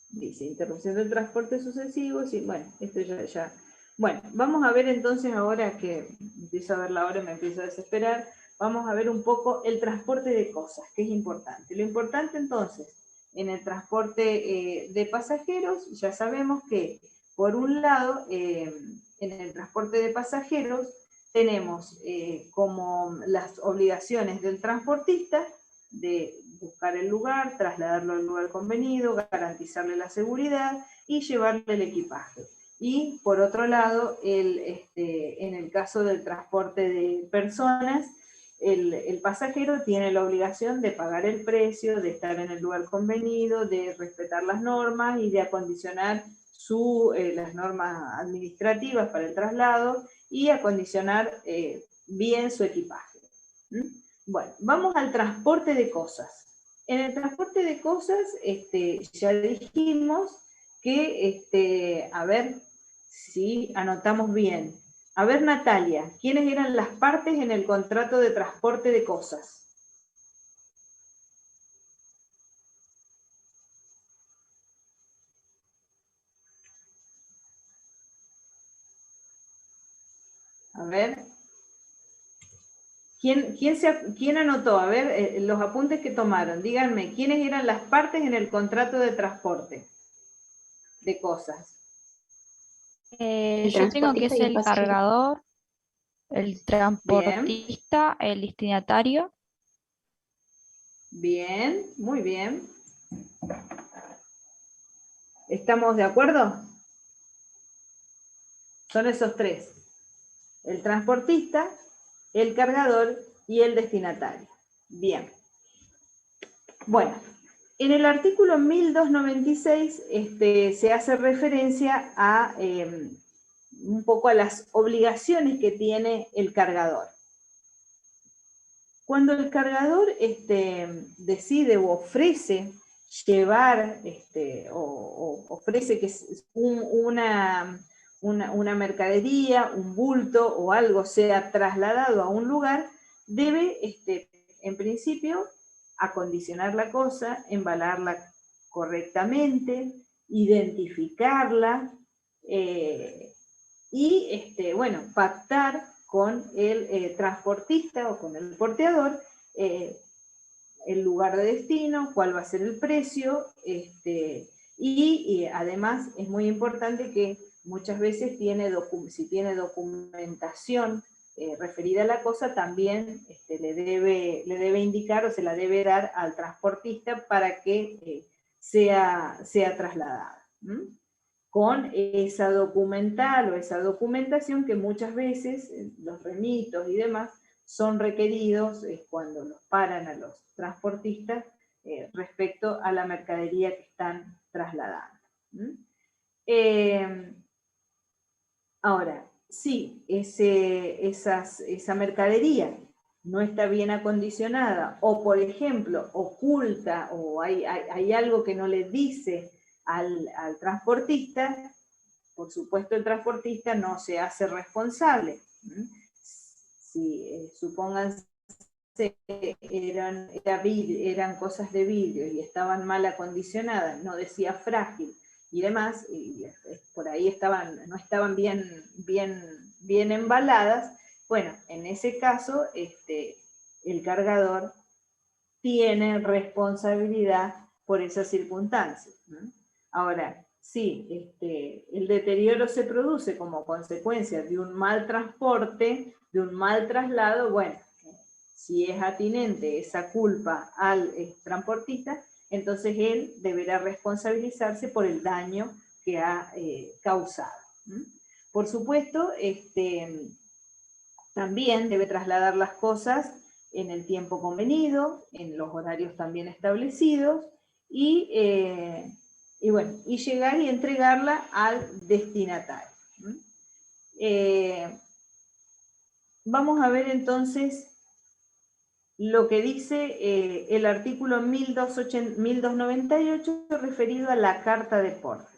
Dice, interrupción del transporte sucesivo, sí, bueno, esto ya Bueno, vamos a ver entonces, ahora que empiezo a ver la hora y me empiezo a desesperar, vamos a ver un poco el transporte de cosas, que es importante. Lo importante entonces, en el transporte de pasajeros, ya sabemos que, por un lado, en el transporte de pasajeros, tenemos como las obligaciones del transportista de buscar el lugar, trasladarlo al lugar convenido, garantizarle la seguridad y llevarle el equipaje. Y por otro lado, en el caso del transporte de personas, el pasajero tiene la obligación de pagar el precio, de estar en el lugar convenido, de respetar las normas y de acondicionar las normas administrativas para el traslado y acondicionar bien su equipaje. Bueno, vamos al transporte de cosas. En el transporte de cosas, ya dijimos que, a ver si anotamos bien. A ver, Natalia, ¿quiénes eran las partes en el contrato de transporte de cosas? A ver. ¿Quién anotó? A ver, los apuntes que tomaron. Díganme, ¿quiénes eran las partes en el contrato de transporte de cosas? Yo tengo que es transportista y el el pasajero. cargador, el transportista, el destinatario. Bien, muy bien. ¿Estamos de acuerdo? Son esos tres. El transportista, el cargador y el destinatario. Bien. Bueno, en el artículo 1296 se hace referencia a un poco a las obligaciones que tiene el cargador. Cuando el cargador decide o ofrece llevar o ofrece que una mercadería, un bulto o algo sea trasladado a un lugar, debe, en principio, acondicionar la cosa, embalarla correctamente, identificarla y, bueno, pactar con el transportista o con el porteador el lugar de destino, cuál va a ser el precio, y además es muy importante que muchas veces si tiene documentación referida a la cosa, también le debe indicar o se la debe dar al transportista para que sea trasladada. Con esa documental o esa documentación que muchas veces los remitos y demás son requeridos cuando los paran a los transportistas respecto a la mercadería que están trasladando. Ahora, si esa mercadería no está bien acondicionada o, por ejemplo, oculta o hay algo que no le dice al transportista, por supuesto el transportista no se hace responsable. Si supónganse eran cosas de vidrio y estaban mal acondicionadas, no decía frágil y demás, y por ahí no estaban bien embaladas, bueno, en ese caso el cargador tiene responsabilidad por esa circunstancia. Ahora, si el deterioro se produce como consecuencia de un mal transporte, de un mal traslado, bueno, si es atinente esa culpa al transportista, entonces él deberá responsabilizarse por el daño que ha causado. Por supuesto, también debe trasladar las cosas en el tiempo convenido, en los horarios también establecidos, y llegar y entregarla al destinatario. Vamos a ver entonces lo que dice el artículo 1298 referido a la carta de porte.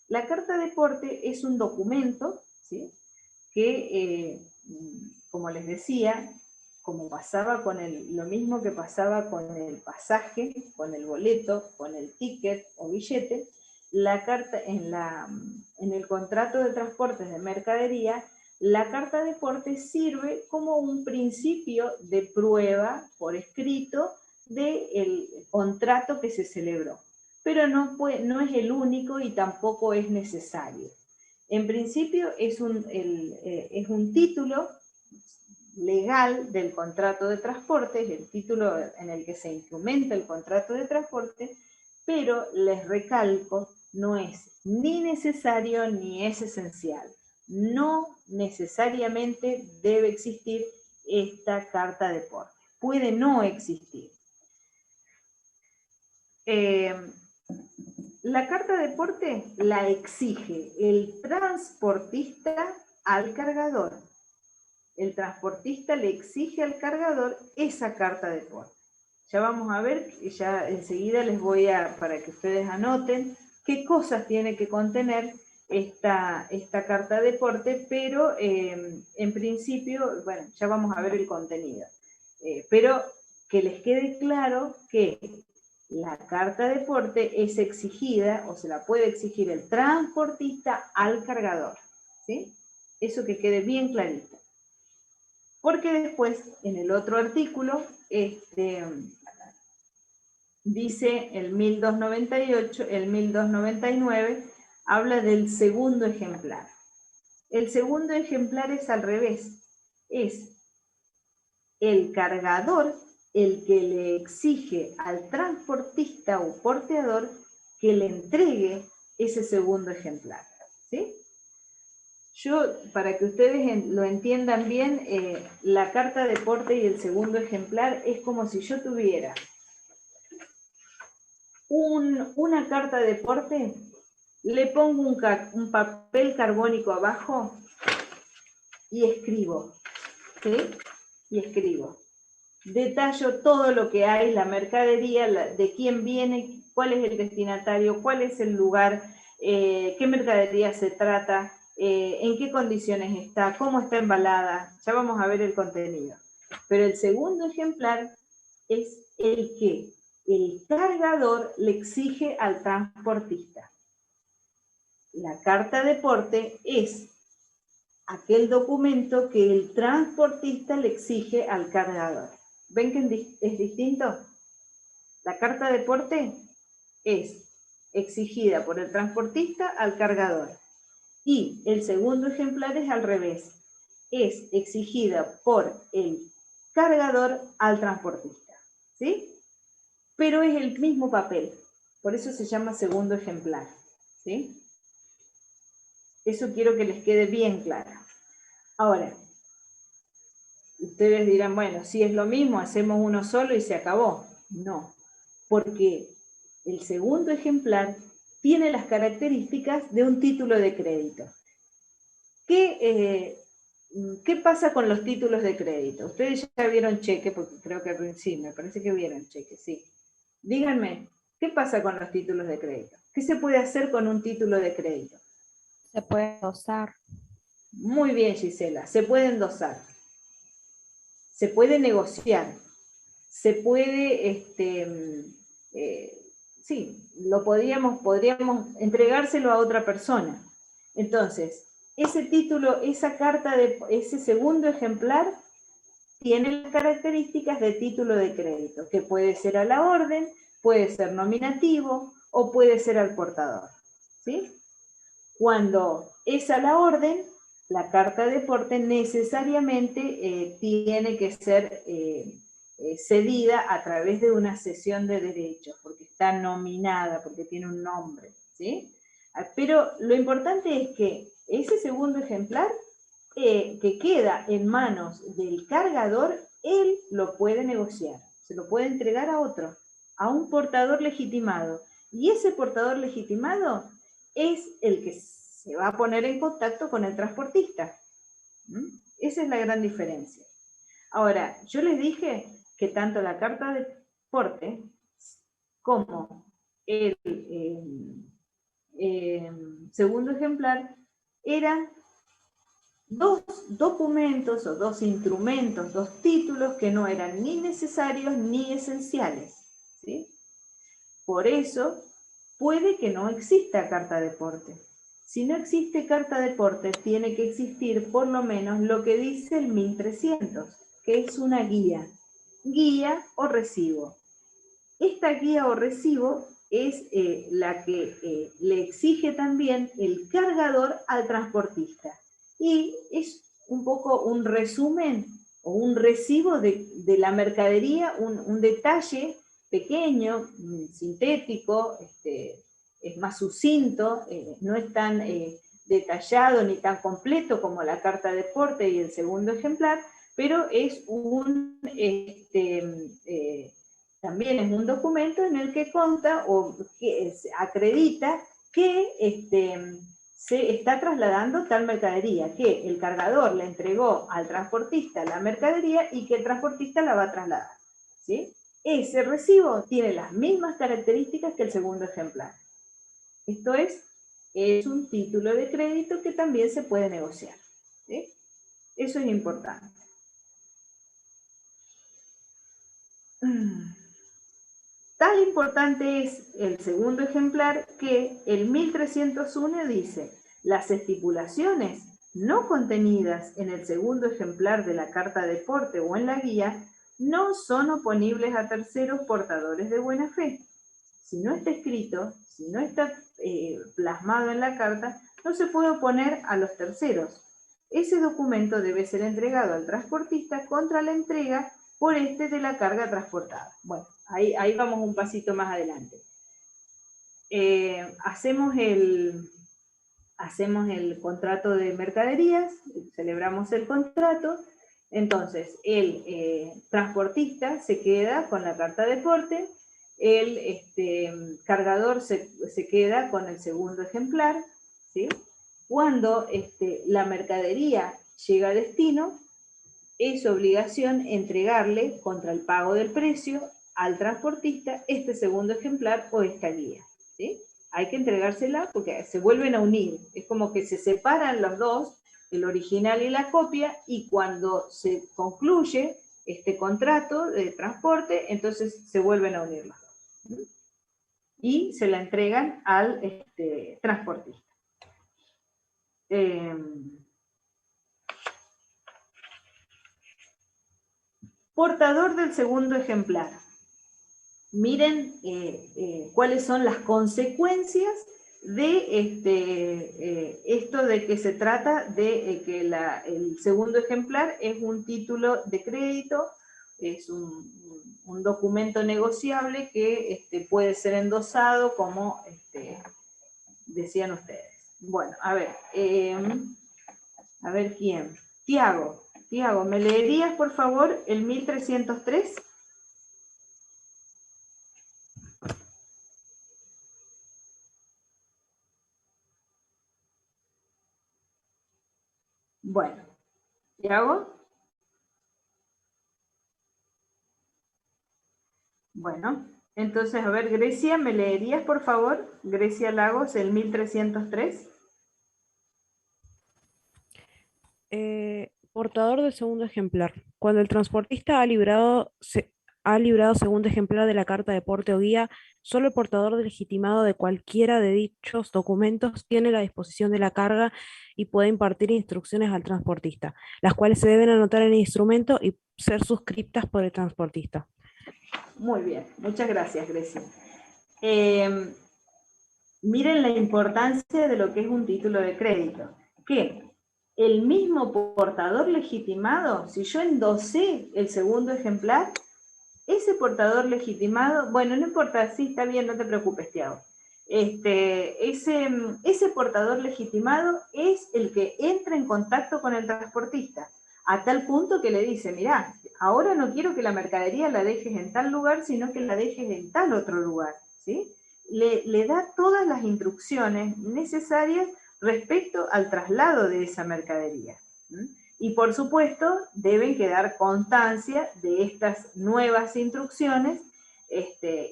La carta de porte es un documento, ¿sí?, que, como les decía, como pasaba lo mismo que pasaba con el pasaje, con el boleto, con el ticket o billete, la carta, en el contrato de transportes de mercadería, la carta de porte sirve como un principio de prueba por escrito del contrato que se celebró, pero no es el único y tampoco es necesario. En principio es un título legal del contrato de transporte, es el título en el que se instrumenta el contrato de transporte, pero les recalco, no es ni necesario ni es esencial. No necesariamente debe existir esta carta de porte. Puede no existir. La carta de porte la exige el transportista al cargador. El transportista le exige al cargador esa carta de porte. Ya vamos a ver, ya enseguida les voy a, para que ustedes anoten, qué cosas tiene que contener esta carta de porte, pero en principio, bueno, ya vamos a ver el contenido. Pero que les quede claro que la carta de porte es exigida, o se la puede exigir el transportista al cargador, ¿sí? Eso que quede bien clarito. Porque después, en el otro artículo, dice el 1298, el 1299, habla del segundo ejemplar. El segundo ejemplar es al revés. Es el cargador el que le exige al transportista o porteador que le entregue ese segundo ejemplar, ¿sí? Yo, para que ustedes lo entiendan bien, la carta de porte y el segundo ejemplar es como si yo tuviera una carta de porte, le pongo un papel carbónico abajo y escribo, ¿sí? Y escribo. Detallo todo lo que hay, la mercadería, de quién viene, cuál es el destinatario, cuál es el lugar, qué mercadería se trata, en qué condiciones está, cómo está embalada. Ya vamos a ver el contenido. Pero el segundo ejemplar es el que el cargador le exige al transportista. La carta de porte es aquel documento que el transportista le exige al cargador. ¿Ven que es distinto? La carta de porte es exigida por el transportista al cargador. Y el segundo ejemplar es al revés. Es exigida por el cargador al transportista. ¿Sí? Pero es el mismo papel. Por eso se llama segundo ejemplar. ¿Sí? Eso quiero que les quede bien claro. Ahora, ustedes dirán, bueno, si es lo mismo, hacemos uno solo y se acabó. No, porque el segundo ejemplar tiene las características de un título de crédito. ¿Qué pasa con los títulos de crédito? Ustedes ya vieron cheque, porque creo que sí, me parece que vieron cheque, sí. Díganme, ¿qué pasa con los títulos de crédito? ¿Qué se puede hacer con un título de crédito? Se puede dosar. Muy bien, Gisela, se puede endosar. Se puede negociar. Se puede, sí, podríamos entregárselo a otra persona. Entonces, ese título, esa carta, ese segundo ejemplar, tiene las características de título de crédito, que puede ser a la orden, puede ser nominativo o puede ser al portador. ¿Sí? Cuando es a la orden, la carta de porte necesariamente tiene que ser cedida a través de una cesión de derechos, porque está nominada, porque tiene un nombre, ¿sí? Pero lo importante es que ese segundo ejemplar que queda en manos del cargador, él lo puede negociar, se lo puede entregar a otro, a un portador legitimado. Y ese portador legitimado es el que se va a poner en contacto con el transportista. Esa es la gran diferencia. Ahora, yo les dije que tanto la carta de porte como el segundo ejemplar eran dos documentos o dos instrumentos, dos títulos que no eran ni necesarios ni esenciales, ¿sí? Por eso, puede que no exista carta de porte. Si no existe carta de porte, tiene que existir por lo menos lo que dice el 1300, que es una guía o recibo. Esta guía o recibo es la que le exige también el cargador al transportista. Y es un poco un resumen o un recibo de la mercadería, un detalle pequeño, sintético, es más sucinto, no es tan detallado ni tan completo como la carta de porte y el segundo ejemplar, pero es también es un documento en el que consta o que acredita que se está trasladando tal mercadería, que el cargador le entregó al transportista la mercadería y que el transportista la va a trasladar, ¿sí? Ese recibo tiene las mismas características que el segundo ejemplar. Esto es un título de crédito que también se puede negociar, ¿sí? Eso es importante. Tan importante es el segundo ejemplar que el 1301 dice: las estipulaciones no contenidas en el segundo ejemplar de la carta de porte o en la guía no son oponibles a terceros portadores de buena fe. Si no está escrito, si no está plasmado en la carta, no se puede oponer a los terceros. Ese documento debe ser entregado al transportista contra la entrega por de la carga transportada. Bueno, ahí vamos un pasito más adelante. Hacemos el contrato de mercaderías, celebramos el contrato, entonces el transportista se queda con la carta de porte, el cargador se queda con el segundo ejemplar, ¿sí? Cuando la mercadería llega a destino, es obligación entregarle contra el pago del precio al transportista este segundo ejemplar o esta guía, ¿sí? Hay que entregársela porque se vuelven a unir. Es como que se separan los dos, el original y la copia, y cuando se concluye este contrato de transporte, entonces se vuelven a unir los dos. Y se la entregan al transportista. Portador del segundo ejemplar. Miren cuáles son las consecuencias de esto de que se trata de que el segundo ejemplar es un título de crédito, es un documento negociable que puede ser endosado como decían ustedes. Bueno, a ver quién. Tiago, ¿me leerías por favor el 1303? Bueno, Tiago. Bueno, entonces, a ver, Grecia, ¿me leerías, por favor? Grecia Lagos, el 1303. Portador del segundo ejemplar. Cuando el transportista ha librado segundo ejemplar de la carta de porte o guía, solo el portador legitimado de cualquiera de dichos documentos tiene la disposición de la carga y puede impartir instrucciones al transportista, las cuales se deben anotar en el instrumento y ser suscriptas por el transportista. Muy bien, muchas gracias, Grecia. Miren la importancia de lo que es un título de crédito. Que el mismo portador legitimado, si yo endosé el segundo ejemplar, ese portador legitimado, bueno, no importa, sí, está bien, no te preocupes, Tiago. Ese portador legitimado es el que entra en contacto con el transportista, a tal punto que le dice: mirá, ahora no quiero que la mercadería la dejes en tal lugar, sino que la dejes en tal otro lugar, ¿sí? Le da todas las instrucciones necesarias respecto al traslado de esa mercadería. Y por supuesto, deben quedar constancia de estas nuevas instrucciones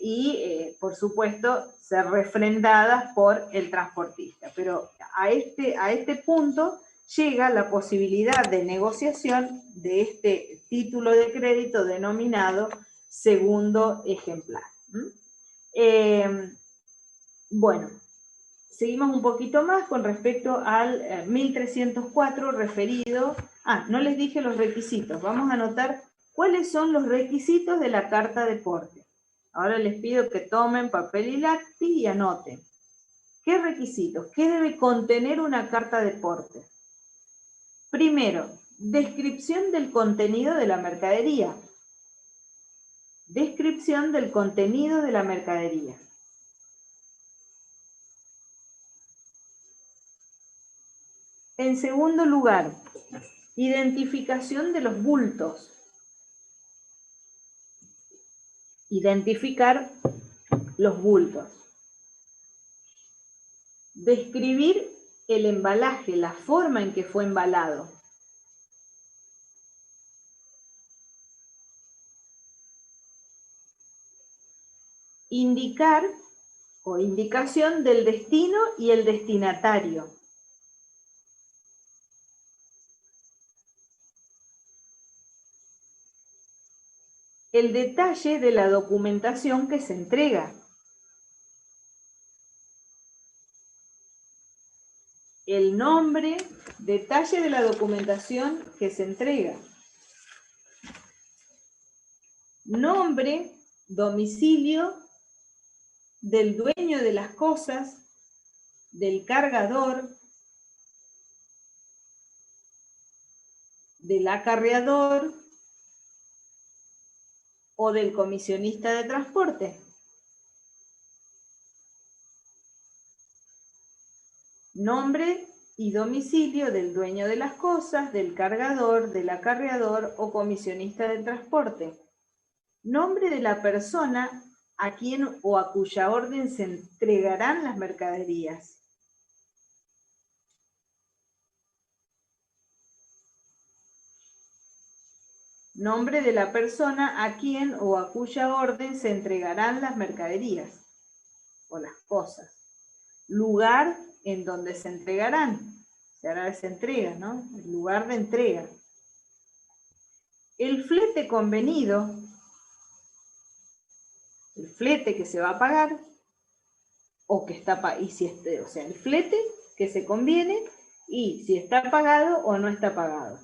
y por supuesto ser refrendadas por el transportista. Pero a este punto llega la posibilidad de negociación de este título de crédito denominado segundo ejemplar. Bueno, seguimos un poquito más con respecto al 1304 referido... no les dije los requisitos. Vamos a anotar cuáles son los requisitos de la carta de porte. Ahora les pido que tomen papel y lápiz y anoten. ¿Qué requisitos? ¿Qué debe contener una carta de porte? Primero, descripción del contenido de la mercadería. Descripción del contenido de la mercadería. En segundo lugar, identificación de los bultos. Identificar los bultos. Describir el embalaje, la forma en que fue embalado. Indicar o indicación del destino y el destinatario. El detalle de la documentación que se entrega. El nombre, detalle de la documentación que se entrega. Nombre, domicilio del dueño de las cosas, del cargador, del acarreador o del comisionista de transporte. Nombre y domicilio del dueño de las cosas, del cargador, del acarreador o comisionista de transporte. Nombre de la persona a quien o a cuya orden se entregarán las mercaderías. Nombre de la persona a quien o a cuya orden se entregarán las mercaderías o las cosas. Lugar en donde se entregarán. Se hará esa entrega, ¿no? El lugar de entrega. El flete convenido, el flete que se va a pagar, o que está o sea, el flete que se conviene, y si está pagado o no está pagado.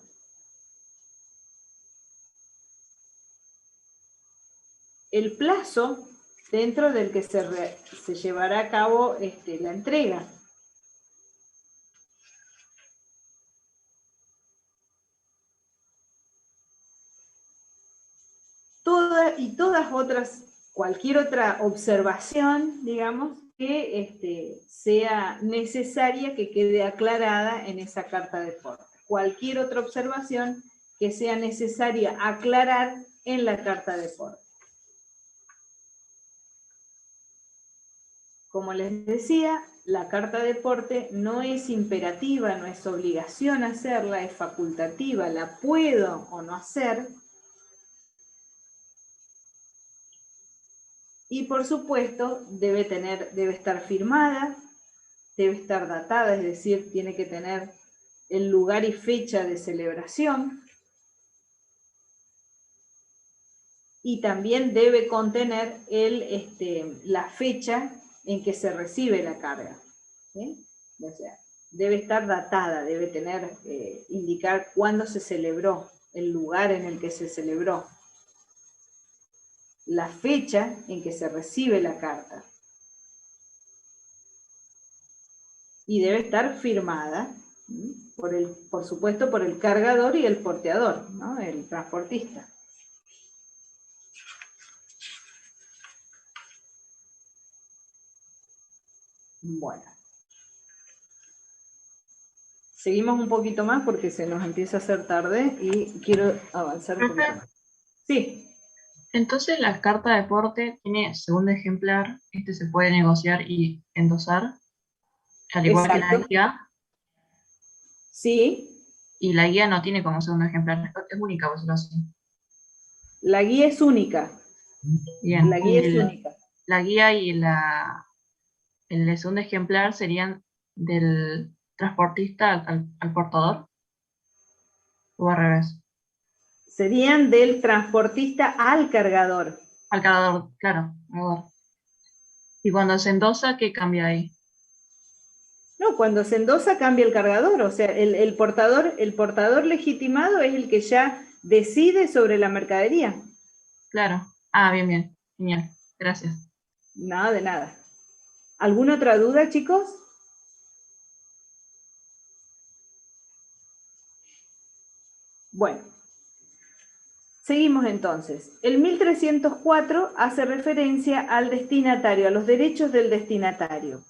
El plazo dentro del que se llevará a cabo la entrega. Cualquier otra observación, digamos, que sea necesaria que quede aclarada en esa carta de porte. Cualquier otra observación que sea necesaria aclarar en la carta de porte. Como les decía, la carta de porte no es imperativa, no es obligación hacerla, es facultativa, la puedo o no hacer. Y por supuesto debe estar firmada, debe estar datada, es decir, tiene que tener el lugar y fecha de celebración. Y también debe contener la fecha en que se recibe la carga. ¿Sí? O sea, debe estar datada, debe indicar cuándo se celebró, el lugar en el que se celebró, la fecha en que se recibe la carta. Y debe estar firmada, por supuesto, por el cargador y el porteador, ¿no? El transportista. Bueno. Seguimos un poquito más porque se nos empieza a hacer tarde y quiero avanzar un poquito más. Sí. Entonces la carta de porte tiene segundo ejemplar, se puede negociar y endosar, al igual que la guía. Sí. Y la guía no tiene como segundo ejemplar, es única, por decirlo así. La guía es única. Bien. La guía es única. La guía y el segundo ejemplar serían del transportista al portador, o al revés. Serían del transportista al cargador. Al cargador, claro. Y cuando se endosa, ¿qué cambia ahí? No, cuando se endosa cambia el cargador, o sea, el portador legitimado es el que ya decide sobre la mercadería. Claro. Ah, bien, bien. Genial. Gracias. Nada de nada. ¿Alguna otra duda, chicos? Bueno, seguimos entonces. El 1304 hace referencia al destinatario, a los derechos del destinatario.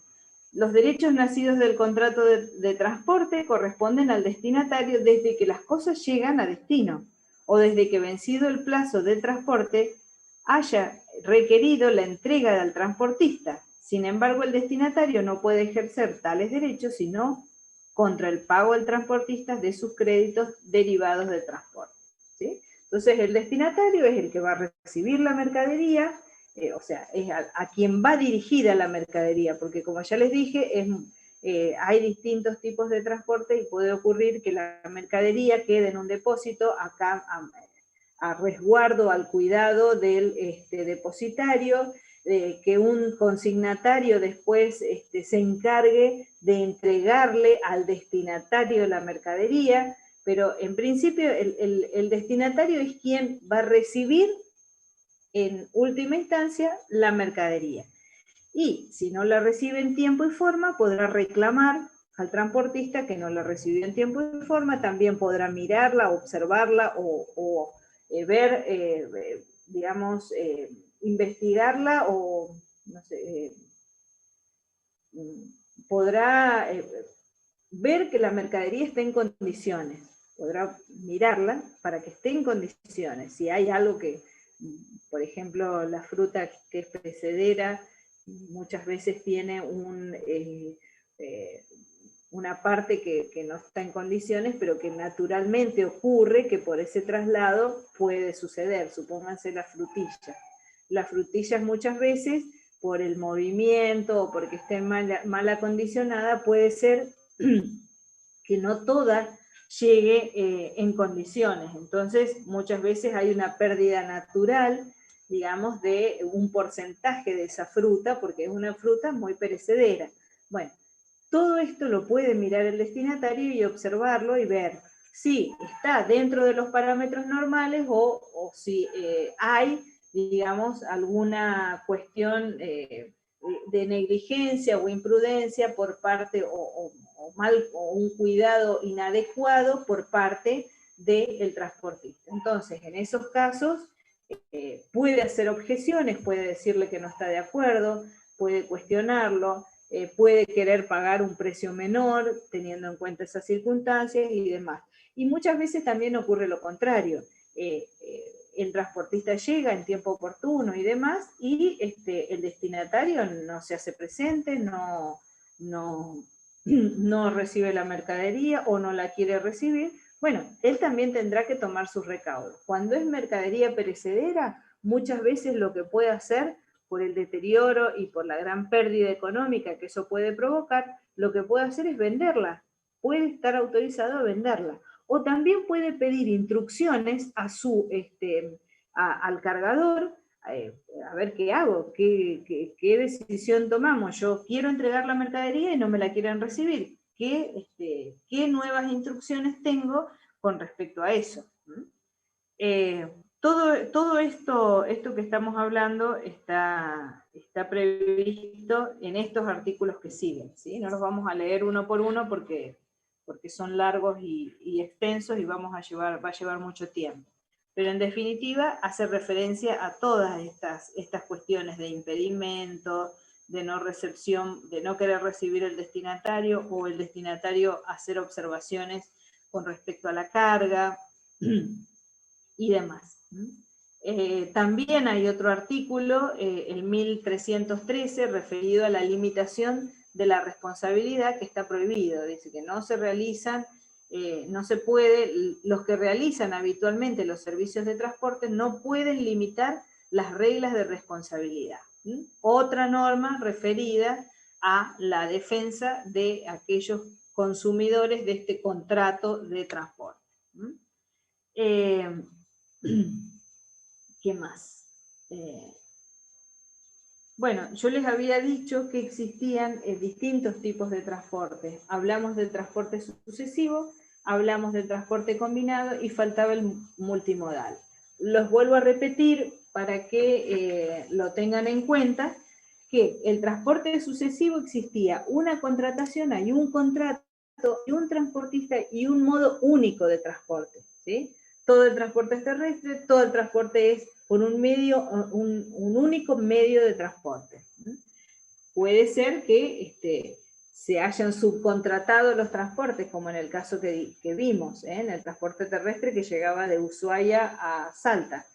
Los derechos nacidos del contrato de transporte corresponden al destinatario desde que las cosas llegan a destino o desde que vencido el plazo de transporte haya requerido la entrega del transportista. Sin embargo, el destinatario no puede ejercer tales derechos sino contra el pago del transportista de sus créditos derivados del transporte, ¿sí? Entonces, el destinatario es el que va a recibir la mercadería, o sea, es a quien va dirigida la mercadería, porque como ya les dije, hay distintos tipos de transporte y puede ocurrir que la mercadería quede en un depósito acá a resguardo, al cuidado del depositario, que un consignatario después se encargue de entregarle al destinatario la mercadería, pero en principio el destinatario es quien va a recibir en última instancia la mercadería. Y si no la recibe en tiempo y forma, podrá reclamar al transportista que no la recibió en tiempo y forma, también podrá mirarla, observarla o ver, digamos, investigarla o, no sé, podrá ver que la mercadería esté en condiciones, podrá mirarla para que esté en condiciones. Si hay algo que, por ejemplo, la fruta que es perecedera, muchas veces tiene una parte que no está en condiciones, pero que naturalmente ocurre que por ese traslado puede suceder. Supónganse la frutilla. Las frutillas muchas veces, por el movimiento o porque esté mal acondicionada, puede ser que no toda llegue en condiciones. Entonces, muchas veces hay una pérdida natural, digamos, de un porcentaje de esa fruta, porque es una fruta muy perecedera. Bueno, todo esto lo puede mirar el destinatario y observarlo y ver si está dentro de los parámetros normales o si hay, digamos, alguna cuestión de negligencia o imprudencia por parte o un cuidado inadecuado por parte del transportista. Entonces, en esos casos, puede hacer objeciones, puede decirle que no está de acuerdo, puede cuestionarlo, puede querer pagar un precio menor teniendo en cuenta esas circunstancias y demás. Y muchas veces también ocurre lo contrario. El transportista llega en tiempo oportuno y demás, y el destinatario no se hace presente, no recibe la mercadería o no la quiere recibir. Bueno, él también tendrá que tomar sus recaudos. Cuando es mercadería perecedera, muchas veces lo que puede hacer, por el deterioro y por la gran pérdida económica que eso puede provocar, lo que puede hacer es venderla. Puede estar autorizado a venderla. O también puede pedir instrucciones al cargador, a ver qué hago, qué decisión tomamos. Yo quiero entregar la mercadería y no me la quieren recibir. ¿Qué nuevas instrucciones tengo con respecto a eso? Todo esto que estamos hablando está previsto en estos artículos que siguen, ¿sí? No los vamos a leer uno por uno porque son largos y extensos y va a llevar mucho tiempo. Pero en definitiva hace referencia a todas estas cuestiones de impedimento, de no recepción, de no querer recibir el destinatario o el destinatario hacer observaciones con respecto a la carga y demás. También hay otro artículo, el 1313, referido a la limitación de la responsabilidad, que está prohibido. Dice que no se realizan, no se puede, los que realizan habitualmente los servicios de transporte no pueden limitar las reglas de responsabilidad. Otra norma referida a la defensa de aquellos consumidores de este contrato de transporte. ¿Qué más? Bueno, yo les había dicho que existían distintos tipos de transporte. Hablamos del transporte sucesivo, hablamos del transporte combinado y faltaba el multimodal. Los vuelvo a repetir para que lo tengan en cuenta, que el transporte sucesivo existía una contratación, hay un contrato, y un transportista y un modo único de transporte, ¿sí? Todo el transporte es terrestre, todo el transporte es por un único medio de transporte. Puede ser que se hayan subcontratado los transportes, como en el caso que vimos, en el transporte terrestre que llegaba de Ushuaia a Salta.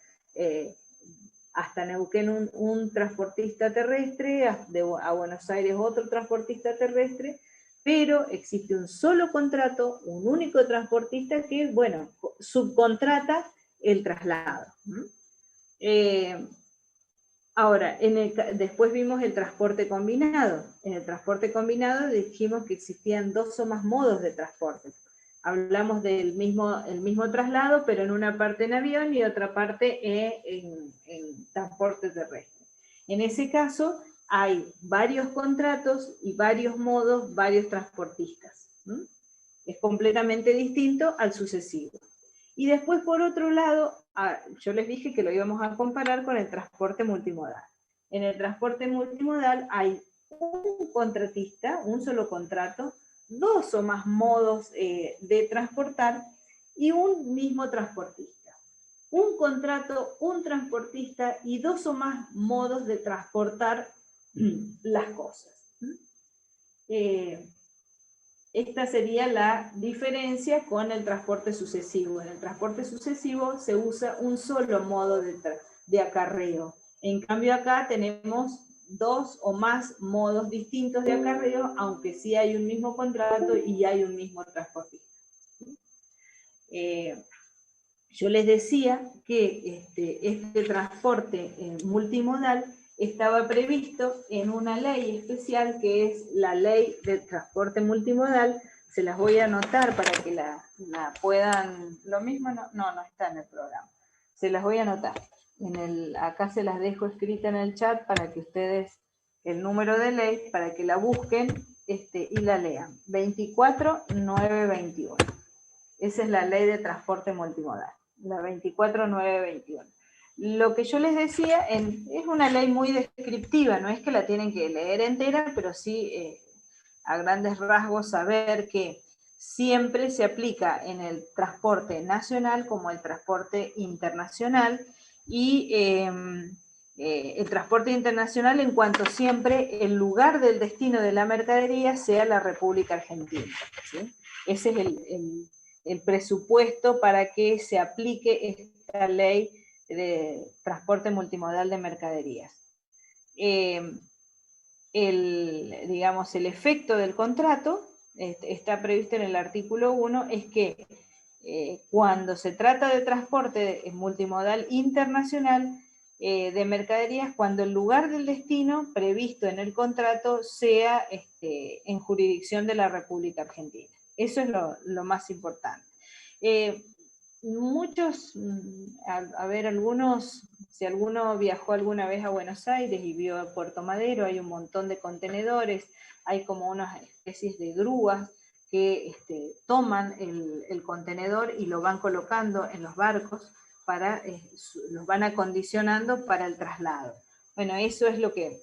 Hasta Neuquén un transportista terrestre, a Buenos Aires otro transportista terrestre, pero existe un solo contrato, un único transportista que, bueno, subcontrata el traslado. Ahora, después vimos el transporte combinado. En el transporte combinado dijimos que existían 2 o más modos de transporte. Hablamos del mismo traslado, pero en una parte en avión y otra parte en transporte terrestre. En ese caso, hay varios contratos y varios modos, varios transportistas. Es completamente distinto al sucesivo. Y después, por otro lado, yo les dije que lo íbamos a comparar con el transporte multimodal. En el transporte multimodal hay un contratista, un solo contrato, 2 o más modos de transportar y un mismo transportista. Un contrato, un transportista y 2 o más modos de transportar las cosas. Esta sería la diferencia con el transporte sucesivo. En el transporte sucesivo se usa un solo modo de acarreo. En cambio acá tenemos 2 o más modos distintos de acarreo, aunque sí hay un mismo contrato y hay un mismo transportista. Yo les decía que este transporte multimodal estaba previsto en una ley especial que es la ley del transporte multimodal. Se las voy a anotar para que la puedan, lo mismo no está en el programa, se las voy a anotar. Acá se las dejo escrita en el chat para que ustedes, el número de ley, para que la busquen y la lean. 24921. Esa es la ley de transporte multimodal, la 24921. Lo que yo les decía, es una ley muy descriptiva, no es que la tienen que leer entera, pero sí a grandes rasgos saber que siempre se aplica en el transporte nacional como el transporte internacional, y el transporte internacional en cuanto siempre el lugar del destino de la mercadería sea la República Argentina, ¿sí? Ese es el presupuesto para que se aplique esta ley de transporte multimodal de mercaderías. Digamos, el efecto del contrato está previsto en el artículo 1, es que cuando se trata de transporte multimodal internacional de mercaderías, cuando el lugar del destino previsto en el contrato sea en jurisdicción de la República Argentina. Eso es lo más importante. Muchos, algunos, si alguno viajó alguna vez a Buenos Aires y vio Puerto Madero, hay un montón de contenedores, hay como unas especies de grúas que toman el contenedor y lo van colocando en los barcos, los van acondicionando para el traslado. Bueno, eso es lo que,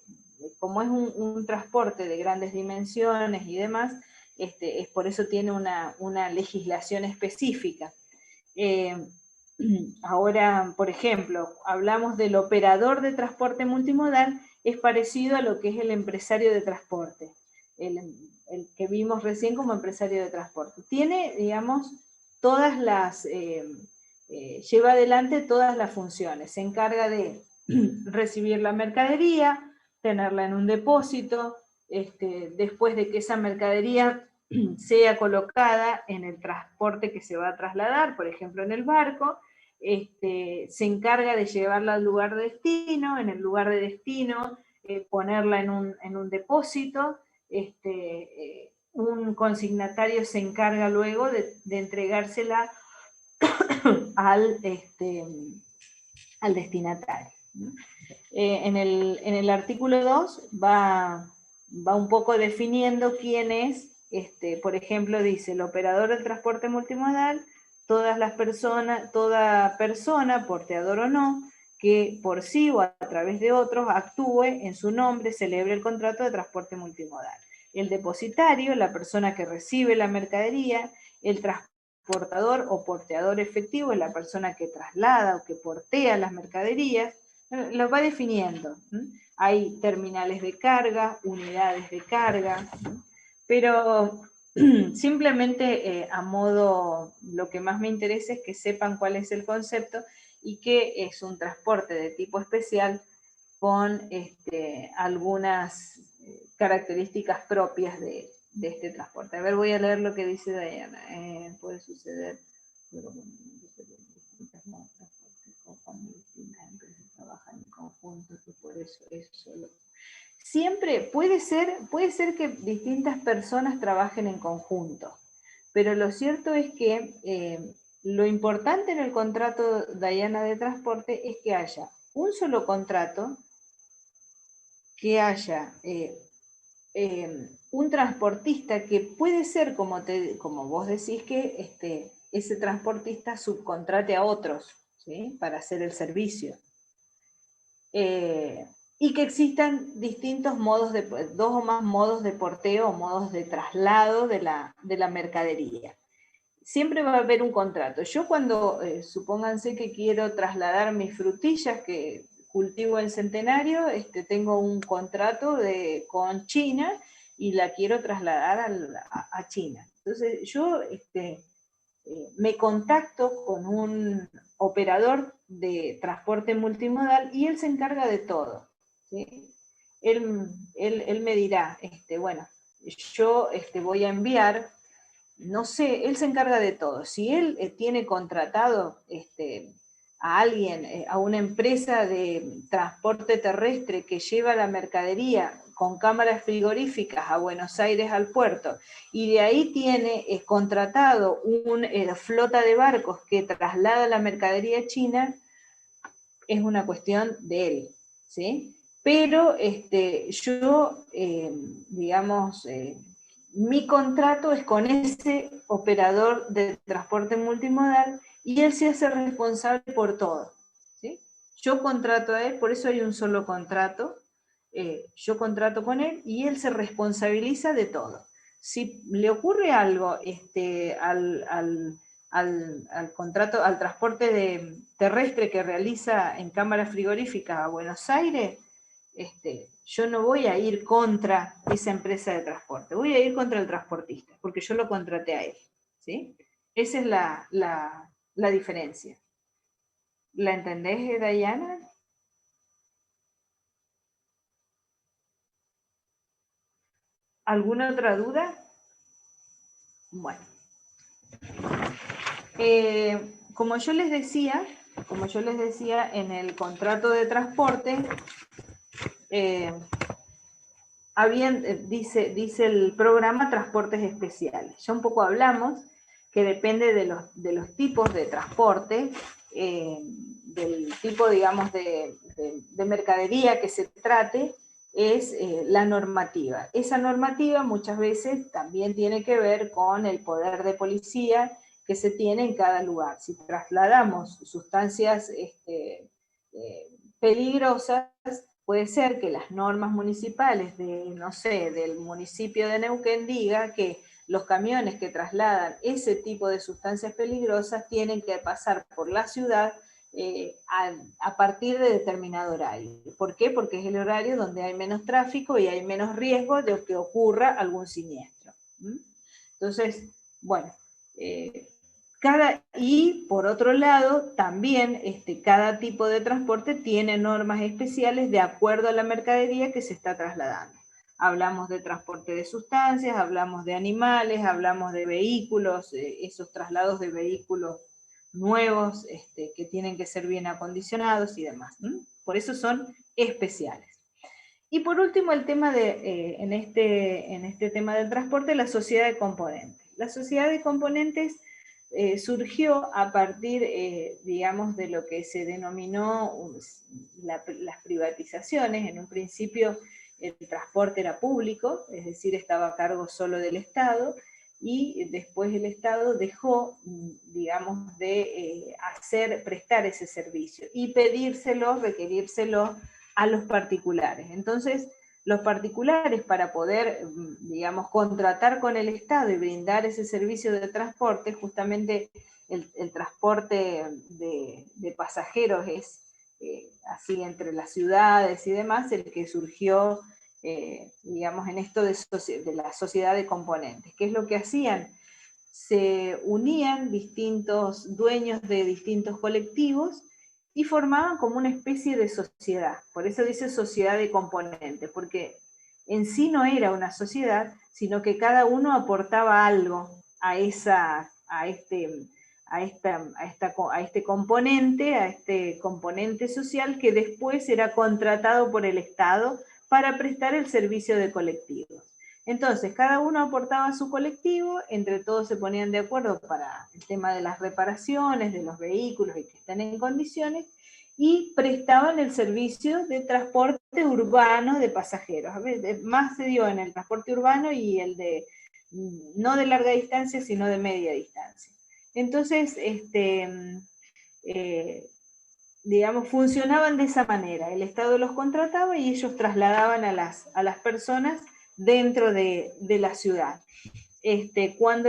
como es un transporte de grandes dimensiones y demás, es por eso tiene una legislación específica. Ahora, por ejemplo, hablamos del operador de transporte multimodal, es parecido a lo que es el empresario de transporte, el que vimos recién como empresario de transporte. Tiene, digamos, lleva adelante todas las funciones, se encarga de recibir la mercadería, tenerla en un depósito, después de que esa mercadería sea colocada en el transporte que se va a trasladar, por ejemplo en el barco, se encarga de llevarla al lugar de destino, en el lugar de destino ponerla en un depósito, un consignatario se encarga luego de entregársela al destinatario. en el artículo 2 va un poco definiendo quién es, por ejemplo, dice, el operador del transporte multimodal, toda persona, porteador o no, que por sí o a través de otros actúe en su nombre, celebre el contrato de transporte multimodal. El depositario, la persona que recibe la mercadería, el transportador o porteador efectivo es la persona que traslada o que portea las mercaderías, lo va definiendo. Hay terminales de carga, unidades de carga, pero simplemente a modo, lo que más me interesa es que sepan cuál es el concepto y que es un transporte de tipo especial con algunas características propias de este transporte. A ver, voy a leer lo que dice Diana. Puede suceder, pero bueno, cuando distintas empresas trabajan en conjunto, que por eso es solo. Siempre puede ser que distintas personas trabajen en conjunto, pero lo cierto es que lo importante en el contrato, Diana, de transporte es que haya un solo contrato, que haya un transportista que puede ser, como vos decís, que ese transportista subcontrate a otros, ¿sí?, para hacer el servicio. Y que existan distintos modos, dos o más modos de porteo o modos de traslado de la mercadería. Siempre va a haber un contrato. Yo cuando, supónganse que quiero trasladar mis frutillas que cultivo en Centenario, tengo un contrato con China y la quiero trasladar a China. Entonces yo me contacto con un operador de transporte multimodal y él se encarga de todo, ¿sí? Él me dirá, bueno, yo voy a enviar, no sé, él se encarga de todo. Si él tiene contratado a alguien, a una empresa de transporte terrestre que lleva la mercadería con cámaras frigoríficas a Buenos Aires al puerto, y de ahí tiene contratado una flota de barcos que traslada la mercadería a China, es una cuestión de él, ¿sí? Pero yo, digamos, mi contrato es con ese operador de transporte multimodal y él se hace responsable por todo, ¿sí? Yo contrato a él, por eso hay un solo contrato, yo contrato con él y él se responsabiliza de todo. Si le ocurre algo al contrato, al transporte terrestre que realiza en cámaras frigoríficas a Buenos Aires, yo no voy a ir contra esa empresa de transporte, voy a ir contra el transportista, porque yo lo contraté a él, ¿sí? Esa es la diferencia. ¿La entendés, Diana? ¿Alguna otra duda? Bueno. Como yo les decía, en el contrato de transporte, dice el programa transportes especiales. Ya un poco hablamos que depende de los tipos de transporte, del tipo, digamos, de mercadería que se trate, es la normativa. Esa normativa muchas veces también tiene que ver con el poder de policía que se tiene en cada lugar. Si trasladamos sustancias peligrosas, puede ser que las normas municipales del municipio de Neuquén diga que los camiones que trasladan ese tipo de sustancias peligrosas tienen que pasar por la ciudad a partir de determinado horario. ¿Por qué? Porque es el horario donde hay menos tráfico y hay menos riesgo de que ocurra algún siniestro. Entonces, bueno, y por otro lado, también cada tipo de transporte tiene normas especiales de acuerdo a la mercadería que se está trasladando. Hablamos de transporte de sustancias, hablamos de animales, hablamos de vehículos, esos traslados de vehículos nuevos que tienen que ser bien acondicionados y demás. Por eso son especiales. Y por último, el tema en este tema del transporte, la sociedad de componentes. La sociedad de componentes surgió a partir, digamos, de lo que se denominó las privatizaciones. En un principio el transporte era público, es decir, estaba a cargo solo del Estado, y después el Estado dejó, digamos, de prestar ese servicio y requerírselo a los particulares. Entonces, los particulares, para poder, digamos, contratar con el Estado y brindar ese servicio de transporte, justamente el transporte de pasajeros es así entre las ciudades y demás, el que surgió, digamos, en esto de la sociedad de componentes. ¿Qué es lo que hacían? Se unían distintos dueños de distintos colectivos y formaban como una especie de sociedad. Por eso dice sociedad de componentes, porque en sí no era una sociedad, sino que cada uno aportaba algo a este componente social, que después era contratado por el Estado para prestar el servicio de colectivos. Entonces, cada uno aportaba su colectivo, entre todos se ponían de acuerdo para el tema de las reparaciones, de los vehículos y que estén en condiciones, y prestaban el servicio de transporte urbano de pasajeros. A ver, más se dio en el transporte urbano y el de, no de larga distancia, sino de media distancia. Entonces, digamos, funcionaban de esa manera. El Estado los contrataba y ellos trasladaban a las personas dentro de la ciudad. Cuando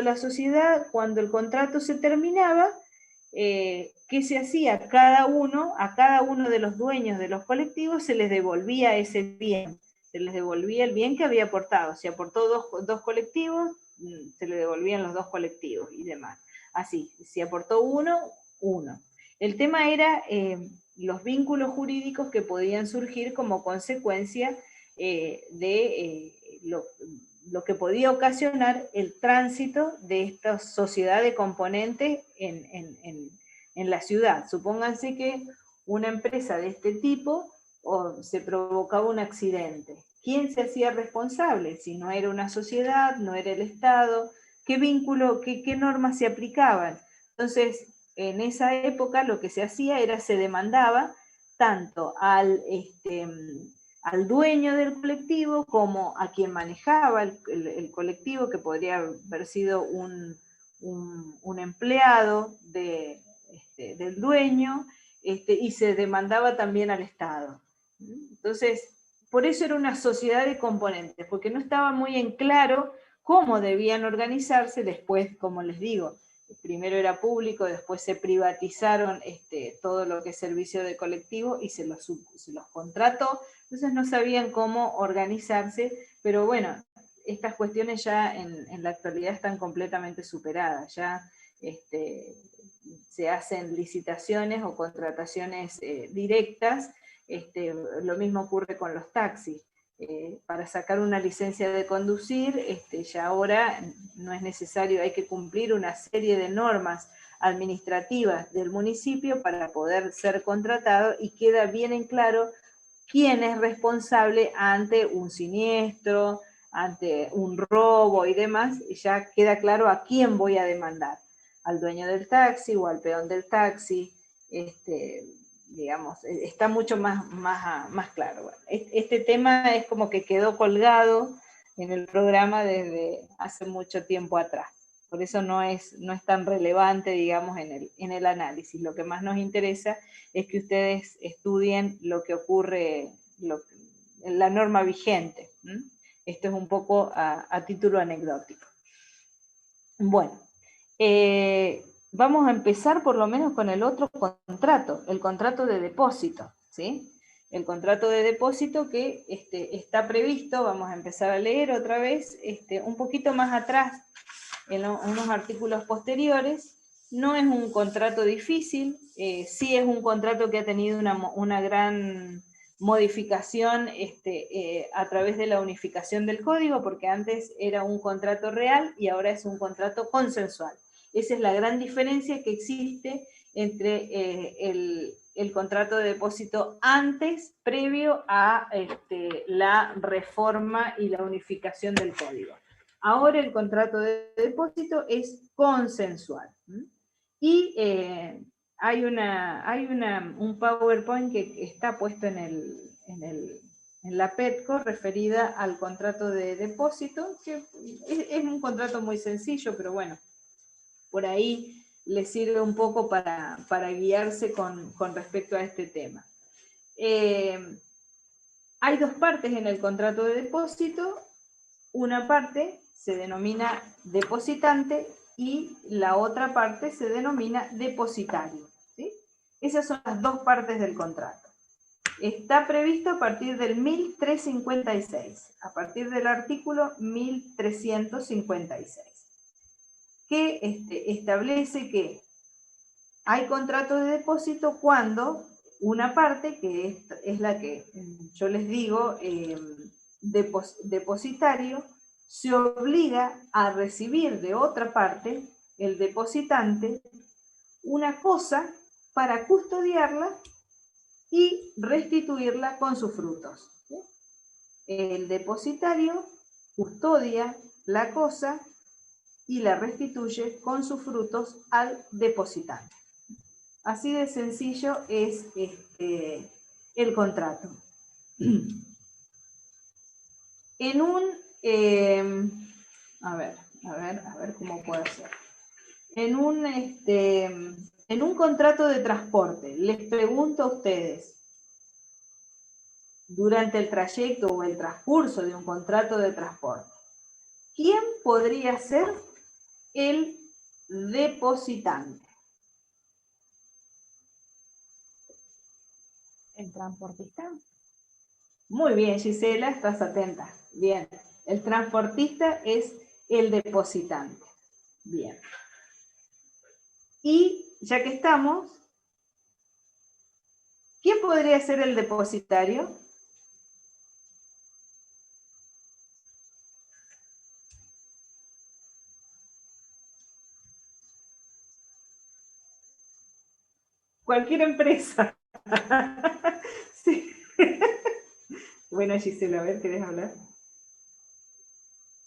el contrato se terminaba, ¿qué se hacía? A cada uno de los dueños de los colectivos se les devolvía ese bien, se les devolvía el bien que había aportado. Si aportó dos colectivos, se le devolvían los 2 colectivos y demás. Así, si aportó uno. El tema era los vínculos jurídicos que podían surgir como consecuencia de lo que podía ocasionar el tránsito de esta sociedad de componentes en la ciudad. Supónganse que una empresa de este tipo se provocaba un accidente. ¿Quién se hacía responsable? Si no era una sociedad, no era el Estado, ¿qué vínculo, qué normas se aplicaban? Entonces, en esa época lo que se hacía era, se demandaba tanto al dueño del colectivo como a quien manejaba el colectivo, que podría haber sido un empleado del dueño, y se demandaba también al Estado. Entonces, por eso era una sociedad de componentes, porque no estaba muy en claro cómo debían organizarse. Después, como les digo, primero era público, después se privatizaron todo lo que es servicio de colectivo y se los contrató. Entonces no sabían cómo organizarse, pero bueno, estas cuestiones ya en la actualidad están completamente superadas. Ya se hacen licitaciones o contrataciones directas. Lo mismo ocurre con los taxis. Para sacar una licencia de conducir, ya ahora no es necesario, hay que cumplir una serie de normas administrativas del municipio para poder ser contratado, y queda bien en claro quién es responsable ante un siniestro, ante un robo y demás. Ya queda claro a quién voy a demandar, al dueño del taxi o al peón del taxi. Digamos, está mucho más claro. Bueno, este tema es como que quedó colgado en el programa desde hace mucho tiempo atrás. Por eso no es tan relevante, digamos, en el análisis. Lo que más nos interesa es que ustedes estudien lo que ocurre en la norma vigente. Esto es un poco a título anecdótico. Bueno, vamos a empezar por lo menos con el otro contrato, el contrato de depósito, ¿sí? El contrato de depósito que está previsto, vamos a empezar a leer otra vez, un poquito más atrás, en unos artículos posteriores. No es un contrato difícil, sí es un contrato que ha tenido una gran modificación a través de la unificación del código, porque antes era un contrato real y ahora es un contrato consensual. Esa es la gran diferencia que existe entre el contrato de depósito antes, previo a la reforma y la unificación del código. Ahora el contrato de depósito es consensual. Y hay un PowerPoint que está puesto en la PETCO referida al contrato de depósito, que es un contrato muy sencillo, pero bueno, por ahí les sirve un poco para guiarse con respecto a este tema. Hay dos partes en el contrato de depósito. Una parte se denomina depositante y la otra parte se denomina depositario, ¿sí? Esas son las dos partes del contrato. Está previsto a partir del 1356, a partir del artículo 1356, que establece que hay contrato de depósito cuando una parte, que es la que yo les digo, depositario, se obliga a recibir de otra parte, el depositante, una cosa para custodiarla y restituirla con sus frutos. El depositario custodia la cosa y la restituye con sus frutos al depositante. Así de sencillo es el contrato. En un, a ver cómo puedo hacer. En un contrato de transporte, les pregunto a ustedes, durante el trayecto o el transcurso de un contrato de transporte, ¿quién podría ser el depositante? ¿El transportista? Muy bien, Gisela, estás atenta. Bien, el transportista es el depositante. Bien. Y ya que estamos, ¿quién podría ser el depositario? Cualquier empresa. Sí. Bueno, Gisela, a ver, ¿querés hablar?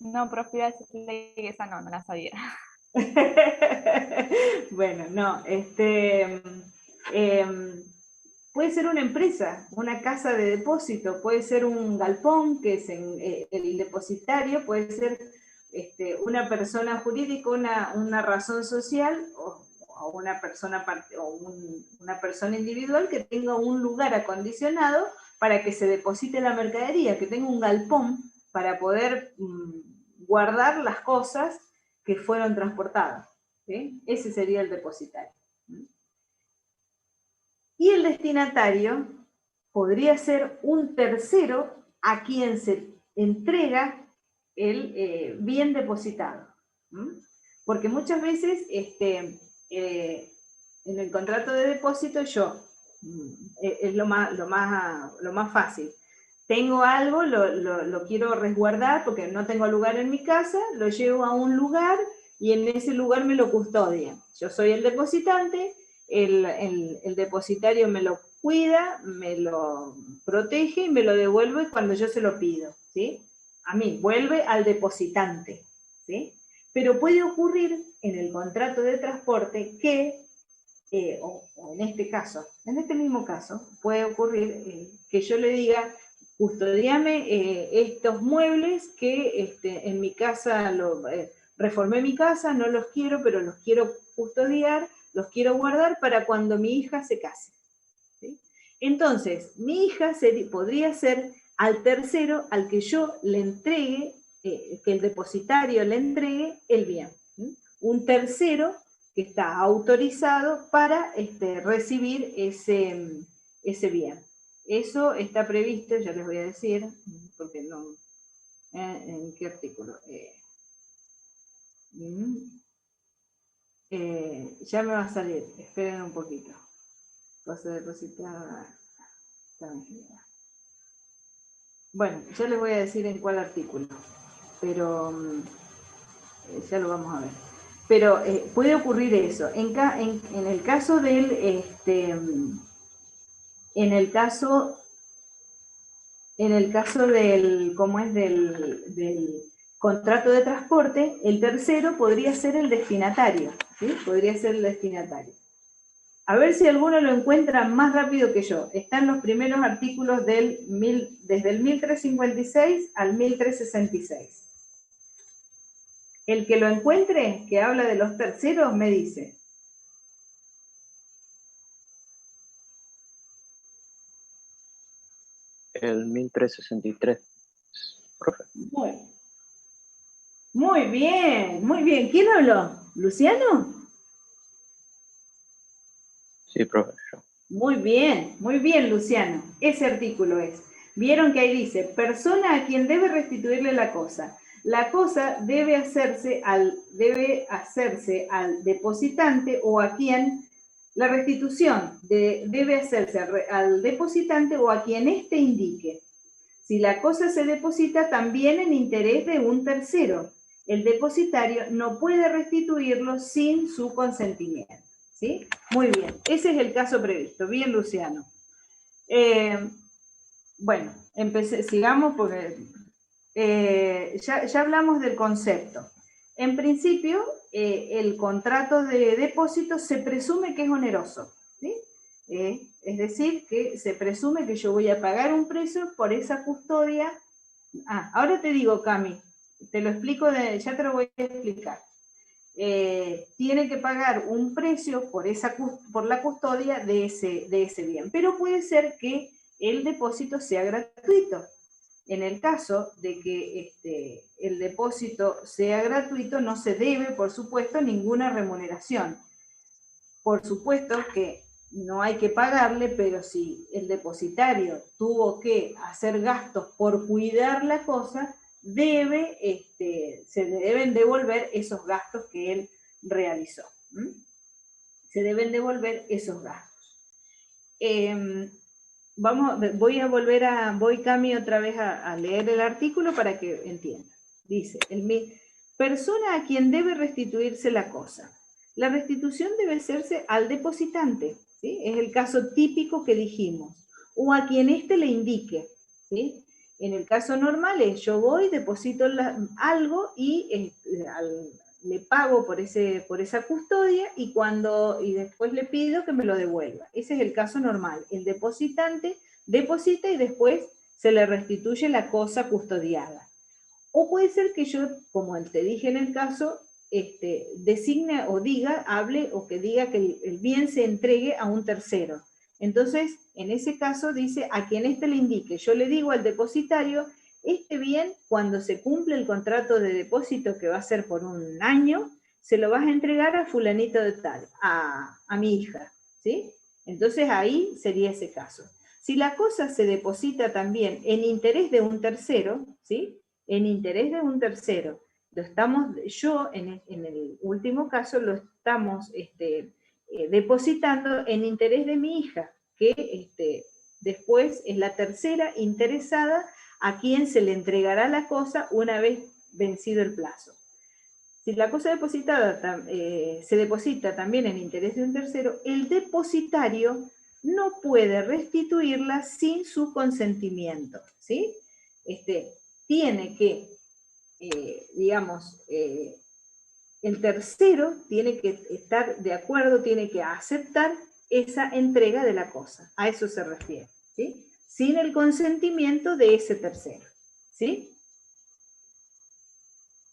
No, profe, iba a decirle que esa no la sabía. Bueno, no, puede ser una empresa, una casa de depósito, puede ser un galpón, que es el depositario, puede ser una persona jurídica, una razón social, o una persona una persona individual que tenga un lugar acondicionado para que se deposite la mercadería, que tenga un galpón para poder guardar las cosas que fueron transportadas, ¿sí? Ese sería el depositario. Y el destinatario podría ser un tercero a quien se entrega el bien depositado. Porque muchas veces en el contrato de depósito es lo más fácil. Tengo algo, lo quiero resguardar porque no tengo lugar en mi casa, lo llevo a un lugar y en ese lugar me lo custodian. Yo soy el depositante, el depositario me lo cuida, me lo protege y me lo devuelve cuando yo se lo pido, ¿sí? A mí, vuelve al depositante, ¿sí? Pero puede ocurrir en el contrato de transporte que, o en este mismo caso, puede ocurrir que yo le diga, custodiame estos muebles que en mi casa, reformé mi casa, no los quiero, pero los quiero custodiar, los quiero guardar para cuando mi hija se case. ¿Sí? Entonces, mi hija podría ser al tercero al que yo le entregue, que el depositario le entregue el bien. ¿Sí? Un tercero que está autorizado para recibir ese bien. Eso está previsto, ya les voy a decir, porque no, ¿en qué artículo? Ya me va a salir, esperen un poquito. Cosa depositada. Bueno, ya les voy a decir en cuál artículo, pero ya lo vamos a ver. Pero puede ocurrir eso. En el caso del ¿cómo es? Del contrato de transporte, el tercero podría ser el destinatario. ¿sí? Podría ser el destinatario. A ver si alguno lo encuentra más rápido que yo. Están los primeros artículos desde el 1356 al 1366. El que lo encuentre, que habla de los terceros, me dice. El 1363, profe. Muy bien, muy bien. ¿Quién habló? ¿Luciano? Sí, profe, yo. Muy bien, Luciano. Ese artículo es. Vieron que ahí dice, persona a quien debe restituirle la cosa. La cosa debe hacerse al depositante o a quien, la restitución debe hacerse al depositante o a quien éste indique. Si la cosa se deposita también en interés de un tercero, el depositario no puede restituirlo sin su consentimiento. ¿Sí? Muy bien, ese es el caso previsto. Bien, Luciano. Bueno, sigamos porque ya hablamos del concepto. En principio, el contrato de depósito se presume que es oneroso. ¿Sí? Es decir, que se presume que yo voy a pagar un precio por esa custodia. Ahora te digo, Cami, te lo explico, ya te lo voy a explicar. Tiene que pagar un precio por la custodia de ese bien, pero puede ser que el depósito sea gratuito. En el caso de que el depósito sea gratuito, no se debe, por supuesto, ninguna remuneración. Por supuesto que no hay que pagarle, pero si el depositario tuvo que hacer gastos por cuidar la cosa, se le deben devolver esos gastos que él realizó. Se deben devolver esos gastos. Voy Cami otra vez a leer el artículo para que entienda. Dice, persona a quien debe restituirse la cosa. La restitución debe hacerse al depositante, ¿sí? Es el caso típico que dijimos, o a quien éste le indique, ¿sí? En el caso normal es, yo voy, deposito algo y le pago por esa custodia y después le pido que me lo devuelva. Ese es el caso normal. El depositante deposita y después se le restituye la cosa custodiada. O puede ser que yo, como te dije en el caso, designe o hable o que diga que el bien se entregue a un tercero. Entonces, en ese caso dice, a quien éste le indique, yo le digo al depositario, este bien, cuando se cumple el contrato de depósito, que va a ser por un año, se lo vas a entregar a fulanito de tal, a mi hija, ¿sí? Entonces ahí sería ese caso. Si la cosa se deposita también en interés de un tercero, ¿sí? En interés de un tercero, en el último caso lo estamos depositando en interés de mi hija, que después es la tercera interesada a quien se le entregará la cosa una vez vencido el plazo. Si la cosa depositada se deposita también en interés de un tercero, el depositario no puede restituirla sin su consentimiento, ¿sí? Tiene que, el tercero tiene que estar de acuerdo, tiene que aceptar esa entrega de la cosa. A eso se refiere, ¿sí? Sin el consentimiento de ese tercero, ¿sí?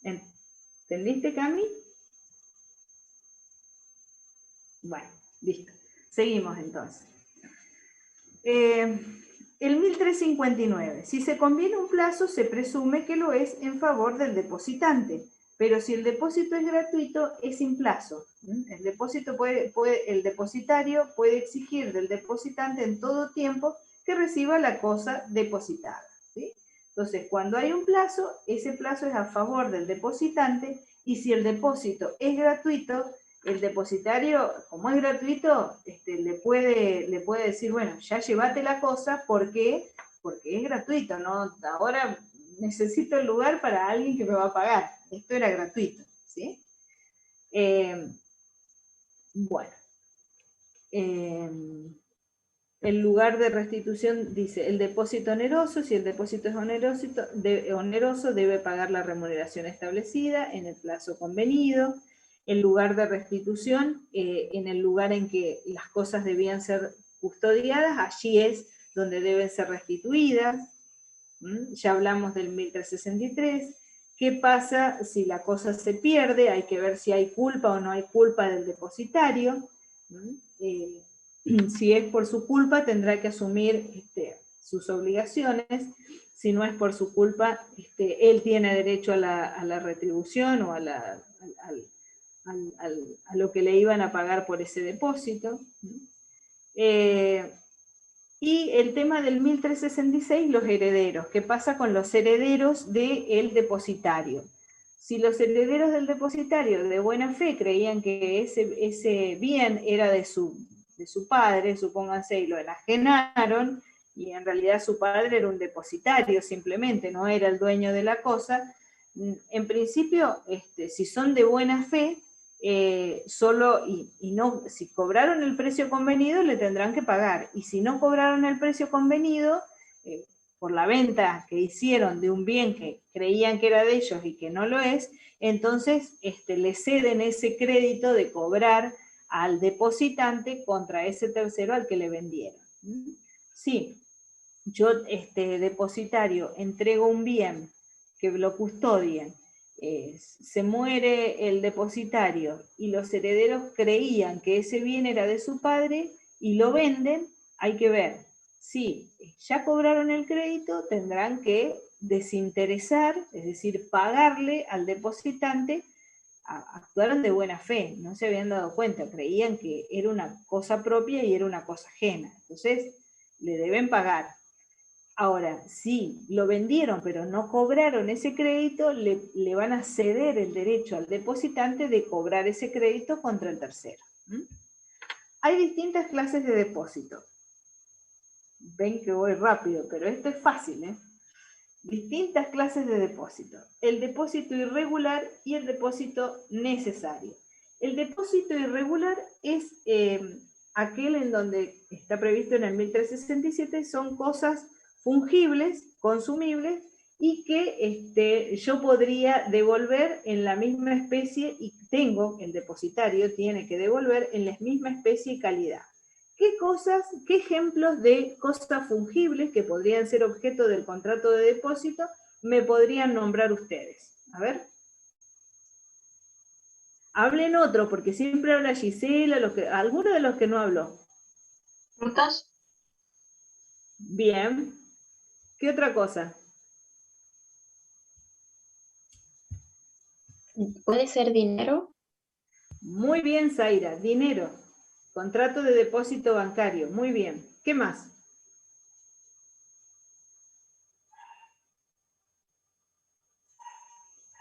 ¿Entendiste, Cami? Bueno, listo. Seguimos entonces. El 1359. Si se conviene un plazo, se presume que lo es en favor del depositante, pero si el depósito es gratuito, es sin plazo. El depositario puede exigir del depositante en todo tiempo que reciba la cosa depositada, ¿sí? Entonces, cuando hay un plazo, ese plazo es a favor del depositante, y si el depósito es gratuito, el depositario, como es gratuito, le puede decir, bueno, ya llévate la cosa porque es gratuito, ¿no? Ahora necesito el lugar para alguien que me va a pagar. Esto era gratuito, ¿sí? Bueno. El lugar de restitución dice, el depósito oneroso, si el depósito es oneroso, debe pagar la remuneración establecida en el plazo convenido. el lugar de restitución, en el lugar en que las cosas debían ser custodiadas, allí es donde deben ser restituidas. Ya hablamos del 1363. ¿Qué pasa si la cosa se pierde? Hay que ver si hay culpa o no hay culpa del depositario. Si es por su culpa, tendrá que asumir sus obligaciones. Si no es por su culpa, él tiene derecho a la retribución o a lo que le iban a pagar por ese depósito. Y el tema del 1366, los herederos. ¿Qué pasa con los herederos del depositario? Si los herederos del depositario de buena fe creían que ese bien era de su padre, supónganse, y lo enajenaron, y en realidad su padre era un depositario simplemente, no era el dueño de la cosa, en principio, si son de buena fe, si cobraron el precio convenido, le tendrán que pagar, y si no cobraron el precio convenido, por la venta que hicieron de un bien que creían que era de ellos y que no lo es, entonces le ceden ese crédito de cobrar al depositante contra ese tercero al que le vendieron. Sí, yo, depositario, entrego un bien que lo custodien, se muere el depositario y los herederos creían que ese bien era de su padre y lo venden, hay que ver si ya cobraron el crédito, tendrán que desinteresar, es decir, pagarle al depositante. Actuaron de buena fe, no se habían dado cuenta, creían que era una cosa propia y era una cosa ajena, entonces le deben pagar. Ahora, si lo vendieron pero no cobraron ese crédito, le van a ceder el derecho al depositante de cobrar ese crédito contra el tercero. Hay distintas clases de depósito. Ven que voy rápido, pero esto es fácil, ¿eh? Distintas clases de depósito. El depósito irregular y el depósito necesario. El depósito irregular es aquel en donde está previsto en el 1367, son cosas fungibles, consumibles, y que yo podría devolver en la misma especie, y el depositario tiene que devolver en la misma especie y calidad. ¿Qué ejemplos de cosas fungibles que podrían ser objeto del contrato de depósito me podrían nombrar ustedes? A ver. Hablen otro, porque siempre habla Gisela, alguno de los que no habló. ¿Frutas? Bien. ¿Qué otra cosa? ¿Puede ser dinero? Muy bien, Zaira. Dinero. Contrato de depósito bancario. Muy bien. ¿Qué más?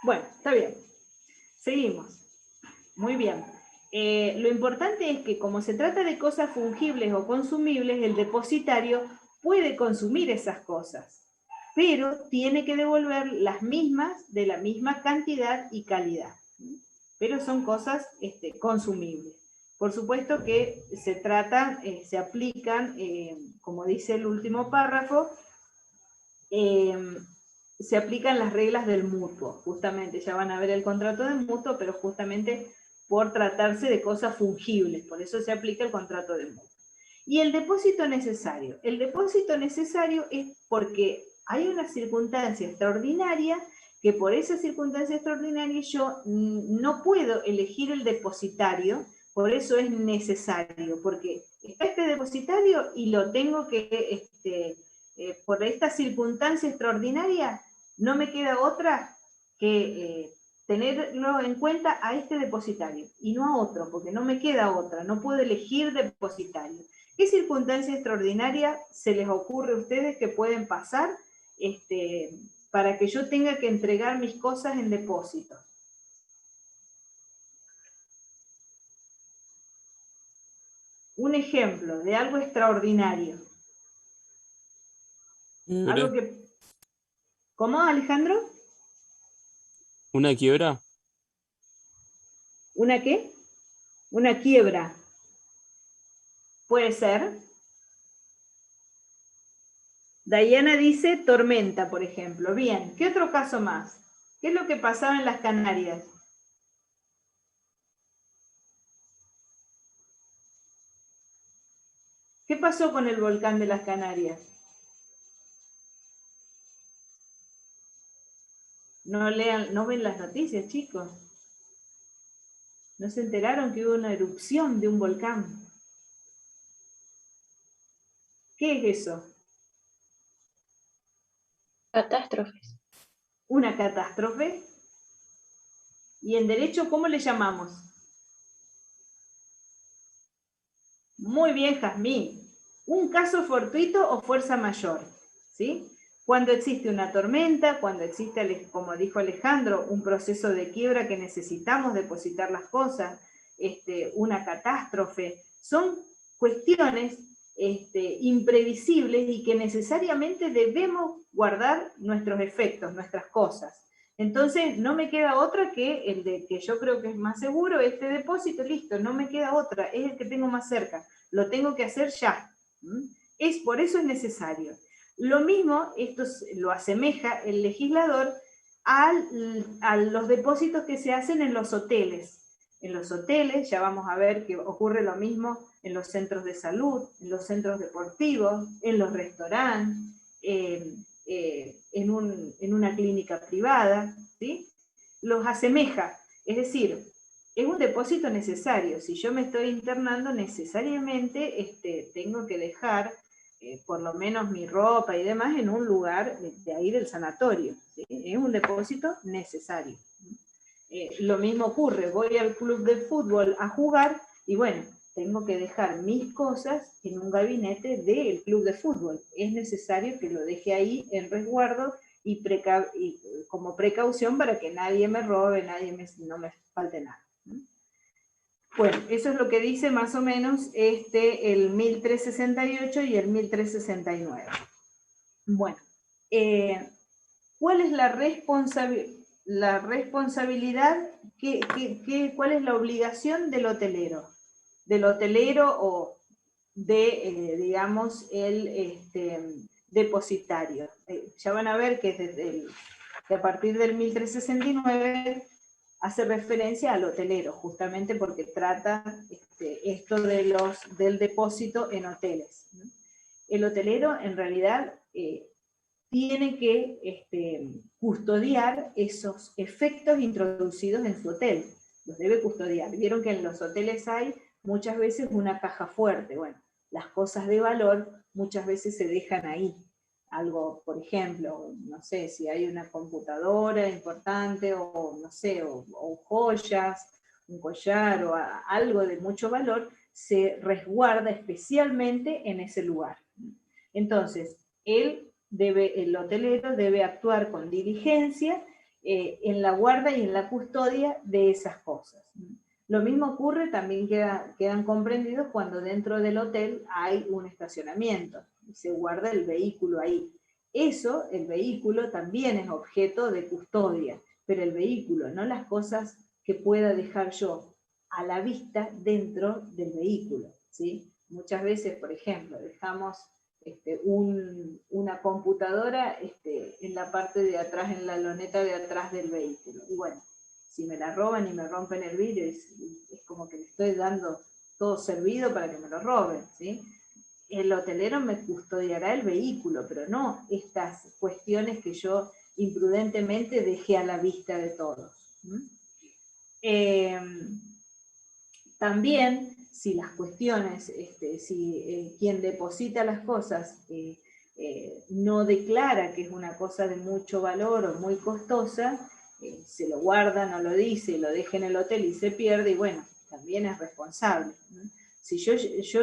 Bueno, está bien. Seguimos. Muy bien. Lo importante es que como se trata de cosas fungibles o consumibles, el depositario puede consumir esas cosas, pero tiene que devolver las mismas de la misma cantidad y calidad. Pero son cosas consumibles. Por supuesto que se aplican, como dice el último párrafo, se aplican las reglas del mutuo, justamente, ya van a ver el contrato del mutuo, pero justamente por tratarse de cosas fungibles, por eso se aplica el contrato del mutuo. Y el depósito necesario. El depósito necesario es porque hay una circunstancia extraordinaria, que por esa circunstancia extraordinaria yo no puedo elegir el depositario, por eso es necesario, porque está este depositario y lo tengo que, por esta circunstancia extraordinaria, no me queda otra que tenerlo en cuenta a este depositario y no a otro, porque no me queda otra, no puedo elegir depositario. ¿Qué circunstancia extraordinaria se les ocurre a ustedes que pueden pasar para que yo tenga que entregar mis cosas en depósito? Un ejemplo de algo extraordinario. Algo que... ¿Cómo, Alejandro? ¿Una quiebra? ¿Una qué? Una quiebra. ¿Puede ser? Diana dice tormenta, por ejemplo. Bien, ¿qué otro caso más? ¿Qué es lo que pasaba en las Canarias? ¿Qué pasó con el volcán de las Canarias? No ven las noticias, chicos. ¿No se enteraron que hubo una erupción de un volcán? ¿Qué es eso? Catástrofes. Una catástrofe. ¿Y en derecho cómo le llamamos? Muy bien, Jazmín. Un caso fortuito o fuerza mayor, ¿sí? Cuando existe una tormenta, cuando existe, como dijo Alejandro, un proceso de quiebra que necesitamos depositar las cosas, una catástrofe, son cuestiones imprevisibles y que necesariamente debemos guardar nuestros efectos, nuestras cosas. Entonces, no me queda otra que el de que yo creo que es más seguro, este depósito, listo, no me queda otra, es el que tengo más cerca, lo tengo que hacer ya. Por eso es necesario. Lo mismo, esto lo asemeja el legislador a los depósitos que se hacen en los hoteles. En los hoteles, ya vamos a ver que ocurre lo mismo en los centros de salud, en los centros deportivos, en los restaurantes, en una clínica privada, ¿sí? Los asemeja, es decir, es un depósito necesario. Si yo me estoy internando, necesariamente tengo que dejar por lo menos mi ropa y demás en un lugar de ahí del sanatorio, ¿sí? Es un depósito necesario. Lo mismo ocurre, voy al club de fútbol a jugar y bueno, tengo que dejar mis cosas en un gabinete del club de fútbol. Es necesario que lo deje ahí en resguardo y como precaución para que nadie me robe, no me falte nada. Bueno, eso es lo que dice más o menos el 1368 y el 1369. Bueno, ¿cuál es la responsabilidad? ¿Cuál es la obligación del hotelero? Del hotelero o de, digamos, el depositario. Ya van a ver que a partir del 1369 hace referencia al hotelero, justamente porque trata esto del depósito en hoteles. El hotelero en realidad tiene que custodiar esos efectos introducidos en su hotel. Los debe custodiar. Vieron que en los hoteles hay muchas veces una caja fuerte. Bueno, las cosas de valor muchas veces se dejan ahí. Algo, por ejemplo, no sé, si hay una computadora importante o no sé, o joyas, un collar o algo de mucho valor, se resguarda especialmente en ese lugar. Entonces, el hotelero debe actuar con diligencia en la guarda y en la custodia de esas cosas. Lo mismo ocurre, también quedan comprendidos cuando dentro del hotel hay un estacionamiento y se guarda el vehículo ahí. El vehículo también es objeto de custodia, pero el vehículo, no las cosas que pueda dejar yo a la vista dentro del vehículo, ¿sí? Muchas veces, por ejemplo, dejamos una computadora en la parte de atrás, en la loneta de atrás del vehículo. Y bueno, si me la roban y me rompen el vidrio, es como que le estoy dando todo servido para que me lo roben, ¿sí? El hotelero me custodiará el vehículo, pero no estas cuestiones que yo imprudentemente dejé a la vista de todos. También, si las cuestiones, quien deposita las cosas no declara que es una cosa de mucho valor o muy costosa, se lo guarda, no lo dice, lo deja en el hotel y se pierde, y bueno, también es responsable, ¿no? Si yo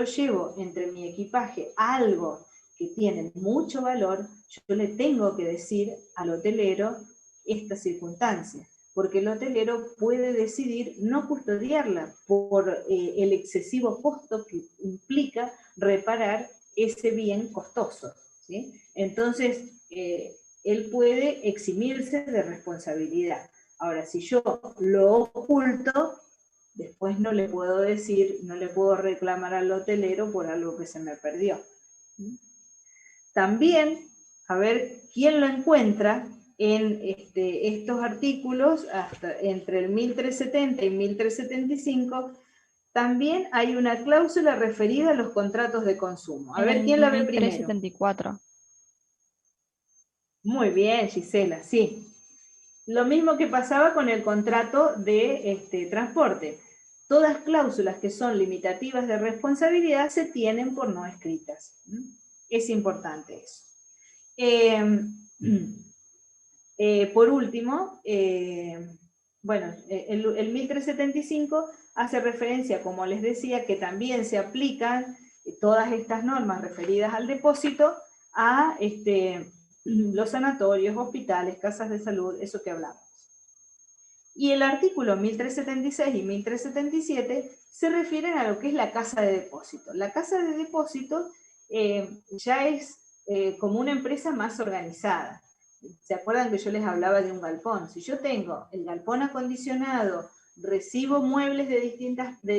llevo entre mi equipaje algo que tiene mucho valor, yo le tengo que decir al hotelero esta circunstancia, porque el hotelero puede decidir no custodiarla por el excesivo costo que implica reparar ese bien costoso, ¿sí? Entonces, él puede eximirse de responsabilidad. Ahora, si yo lo oculto, después no le puedo decir, no le puedo reclamar al hotelero por algo que se me perdió. También, a ver quién lo encuentra en estos artículos, hasta entre el 1370 y 1375, también hay una cláusula referida a los contratos de consumo. A ver, ¿quién la ve primero? 1374. Muy bien, Gisela, sí. Lo mismo que pasaba con el contrato de transporte. Todas cláusulas que son limitativas de responsabilidad se tienen por no escritas. Es importante eso. Por último, bueno, el 1375 hace referencia, como les decía, que también se aplican todas estas normas referidas al depósito a los sanatorios, hospitales, casas de salud, eso que hablamos. Y el artículo 1376 y 1377 se refieren a lo que es la casa de depósito. La casa de depósito ya es como una empresa más organizada. ¿Se acuerdan que yo les hablaba de un galpón? Si yo tengo el galpón acondicionado, recibo muebles de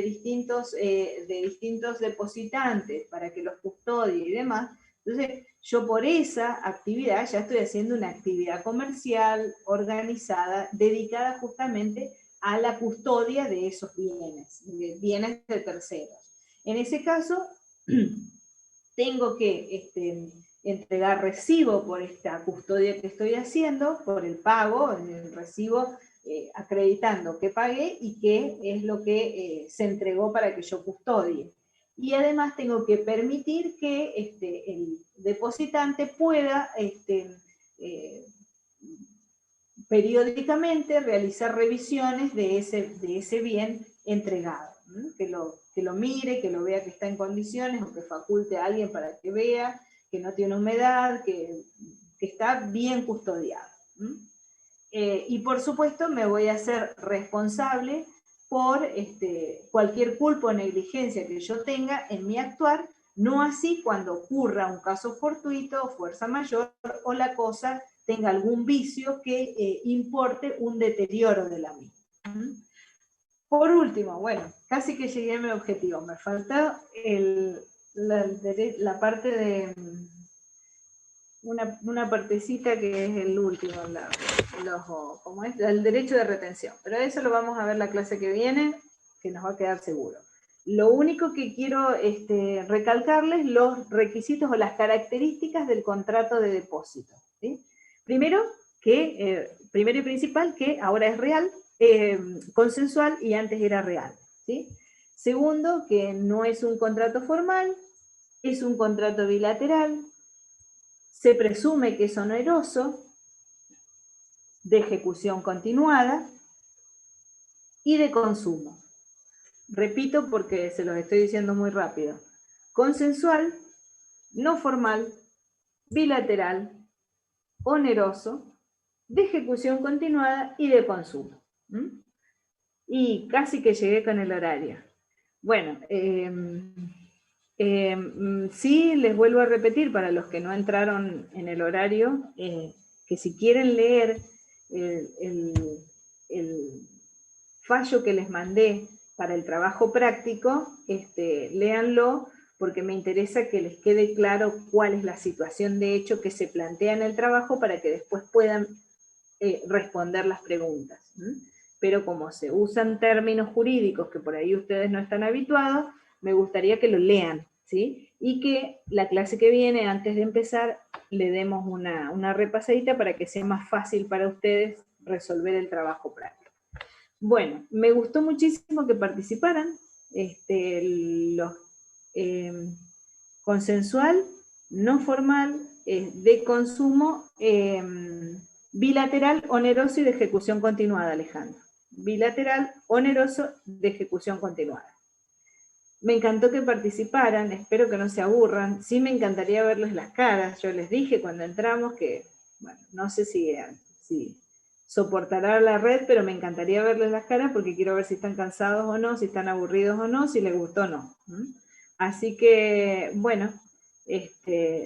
distintos depositantes para que los custodie y demás, entonces yo por esa actividad ya estoy haciendo una actividad comercial organizada, dedicada justamente a la custodia de esos bienes de terceros. En ese caso, tengo que entregar recibo por esta custodia que estoy haciendo, por el pago, el recibo acreditando que pagué y qué es lo que se entregó para que yo custodie. Y además tengo que permitir que el depositante pueda periódicamente realizar revisiones de ese bien entregado, que lo mire, que lo vea que está en condiciones, o que faculte a alguien para que vea que no tiene humedad, que está bien custodiado. Y por supuesto me voy a hacer responsable por cualquier culpa o negligencia que yo tenga en mi actuar, no así cuando ocurra un caso fortuito o fuerza mayor, o la cosa tenga algún vicio que importe un deterioro de la misma. Por último, bueno, casi que llegué a mi objetivo, me falta la parte de una partecita que es el último, ¿cómo es? El derecho de retención, pero eso lo vamos a ver la clase que viene, que nos va a quedar seguro. Lo único que quiero recalcarles, los requisitos o las características del contrato de depósito, ¿sí? Primero y principal, que ahora es real, consensual y antes era real, ¿sí? Segundo, que no es un contrato formal, es un contrato bilateral, se presume que es oneroso, de ejecución continuada y de consumo. Repito porque se los estoy diciendo muy rápido. Consensual, no formal, bilateral, oneroso, de ejecución continuada y de consumo. Y casi que llegué con el horario. Bueno, sí, les vuelvo a repetir para los que no entraron en el horario, que si quieren leer el fallo que les mandé para el trabajo práctico, léanlo, porque me interesa que les quede claro cuál es la situación de hecho que se plantea en el trabajo para que después puedan responder las preguntas. Pero como se usan términos jurídicos que por ahí ustedes no están habituados, me gustaría que lo lean, ¿sí? Y que la clase que viene, antes de empezar, le demos una repasadita para que sea más fácil para ustedes resolver el trabajo práctico. Bueno, me gustó muchísimo que participaran. Consensual, no formal, de consumo, bilateral, oneroso y de ejecución continuada, Alejandro. Bilateral, oneroso, de ejecución continuada. Me encantó que participaran, espero que no se aburran. Sí me encantaría verles las caras. Yo les dije cuando entramos que, bueno, no sé si soportará la red, pero me encantaría verles las caras porque quiero ver si están cansados o no, si están aburridos o no, si les gustó o no. Así que, bueno,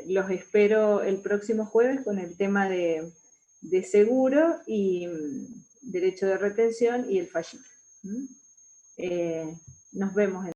los espero el próximo jueves con el tema de seguro y derecho de retención y el fallito. Nos vemos.